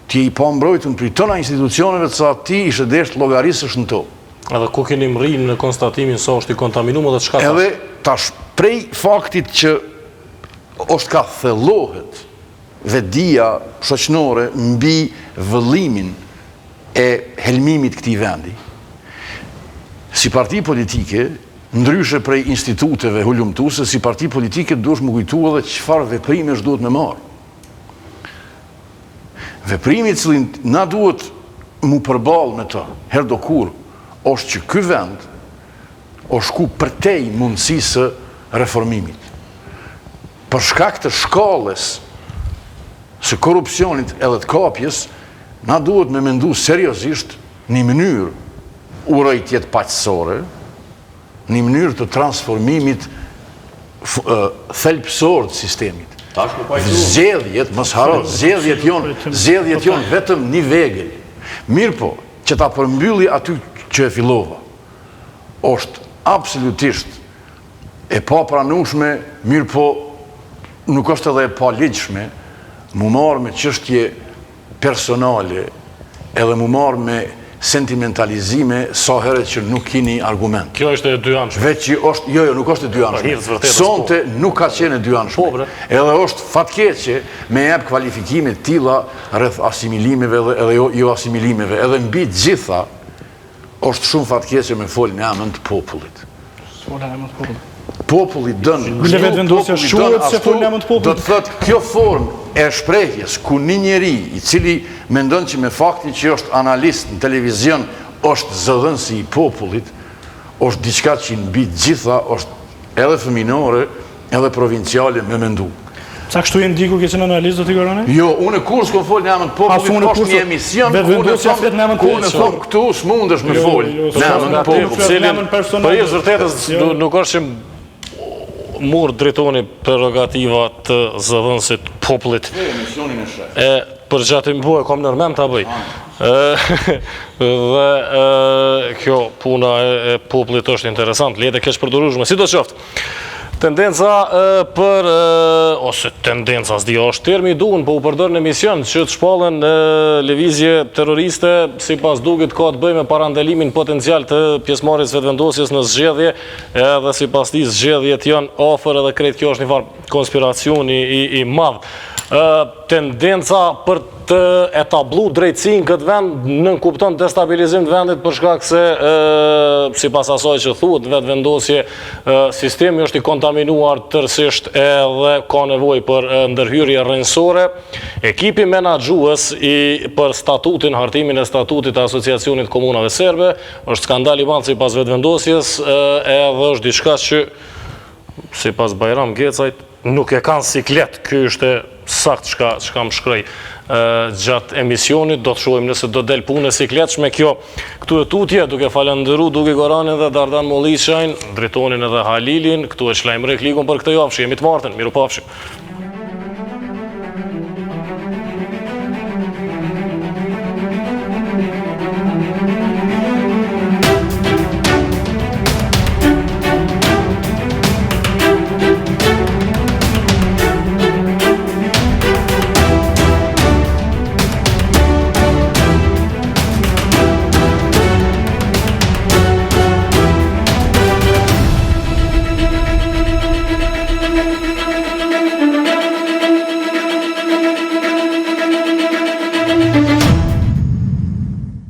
ti je i pambrojtur për tona institucioneve të sa ti ishe desht llogarisësh në to. Edhe ku keni mrinë në konstatimin sa është i kontaminuar dhe çka tash? Edhe tash prej faktit që është ka thellohet vedia shoqënore mbi vëllimin e helmimit këtij vendi. Si parti politike, ndryshe prej instituteve hulumtuese, si parti politike duhesh më kujtu edhe çfarë veprimesh duhet me marë. Veprimi i cilin na duhet mu përballë me të, herë do kur, është që ky vend o shku përtej mundësisë reformimit. Për shkak të shkallës së korrupsionit edhe të kapjes, na duhet me mendu seriosisht një mënyrë urrëtjet paqësore, një mënyrë të transformimit thelbësor të sistemit. Zgjedhjet, mos haro, zgjedhjet jonë vetëm një vegël. Mirë po, që ta përmbylli aty që e fillova, është absolutisht e pa pranueshme, mirë po nuk është edhe e pa ligjshme, mu marrë me çështje personale, edhe mu marrë me sentimentalizime sa herët që nuk kini argument. Kjo është e dyanshme. Veç që është, jo, nuk është e dyanshme. Sonte nuk ka qenë e dyanshme. Edhe është fatkeqe me jep kvalifikimet tilla rreth asimilimeve edhe jo asimilimeve. Edhe mbi gjitha është shumë fatkeqe me folë në emër të popullit. Populli dënë. Do të thotë kjo formë e shprehjes ku një njeri i cili mendon që me fakti që është analist në televizion është zëdhënësi i popullit, është diçka që mbi gjitha është edhe fëminore edhe provinciale me mendu. Sa kështu jenë dikur ke qenë analist do t'i Gorane? Jo, unë kur s'ko folë në emër të popullit, është një emision ku unë thonë këtu s'mundesh me folë në emër të popullit. Për jetë vërtetës nuk është që murë drejtoni prerogativa të zëdhënësit popullit. Për gjatë më e kom nërmem të bëj. Dhe kjo puna e popullit është interesant, lete kesh përdurushme. Si do qoftë, tendenca për, ose tendenca s'di është termi i duhen, po u përdër në emision që të shpallën lëvizje terroriste, si pas dugit ka të bëj me parandalimin potencial të pjesëmarrjes vetëvendosjes në zgjedhje, edhe si pas ti zgjedhjet janë ofër edhe krejt kjo është një farë konspiracioni i madh. Tendenca për të etablu drejtësinë këtë vend nën kupton destabilizim të vendit për shkak se si pas asaj që thuhet vetëvendosje sistemi është i kontaminuar tërësisht edhe ka nevojë për ndërhyrje rrënjësore. Ekipi menaxhues për statutin, hartimin e statutit të Asociacionit Komunave Serbe është skandal i madh sipas vetëvendosjes, edhe është diçka që sipas Bajram Gecajt nuk e kanë siklet. Ky është sakt çka më shkroi gjatë emisionit, do të shohim nëse do del punë e sikletshme kjo. Këtu e tutje, duke falendëru Dugi Goranin dhe Dardan Mollishajn, drejtonin edhe Halilin, këtu e çlajmëre klikun për këtë javë, jemi të martën, mirupafshim.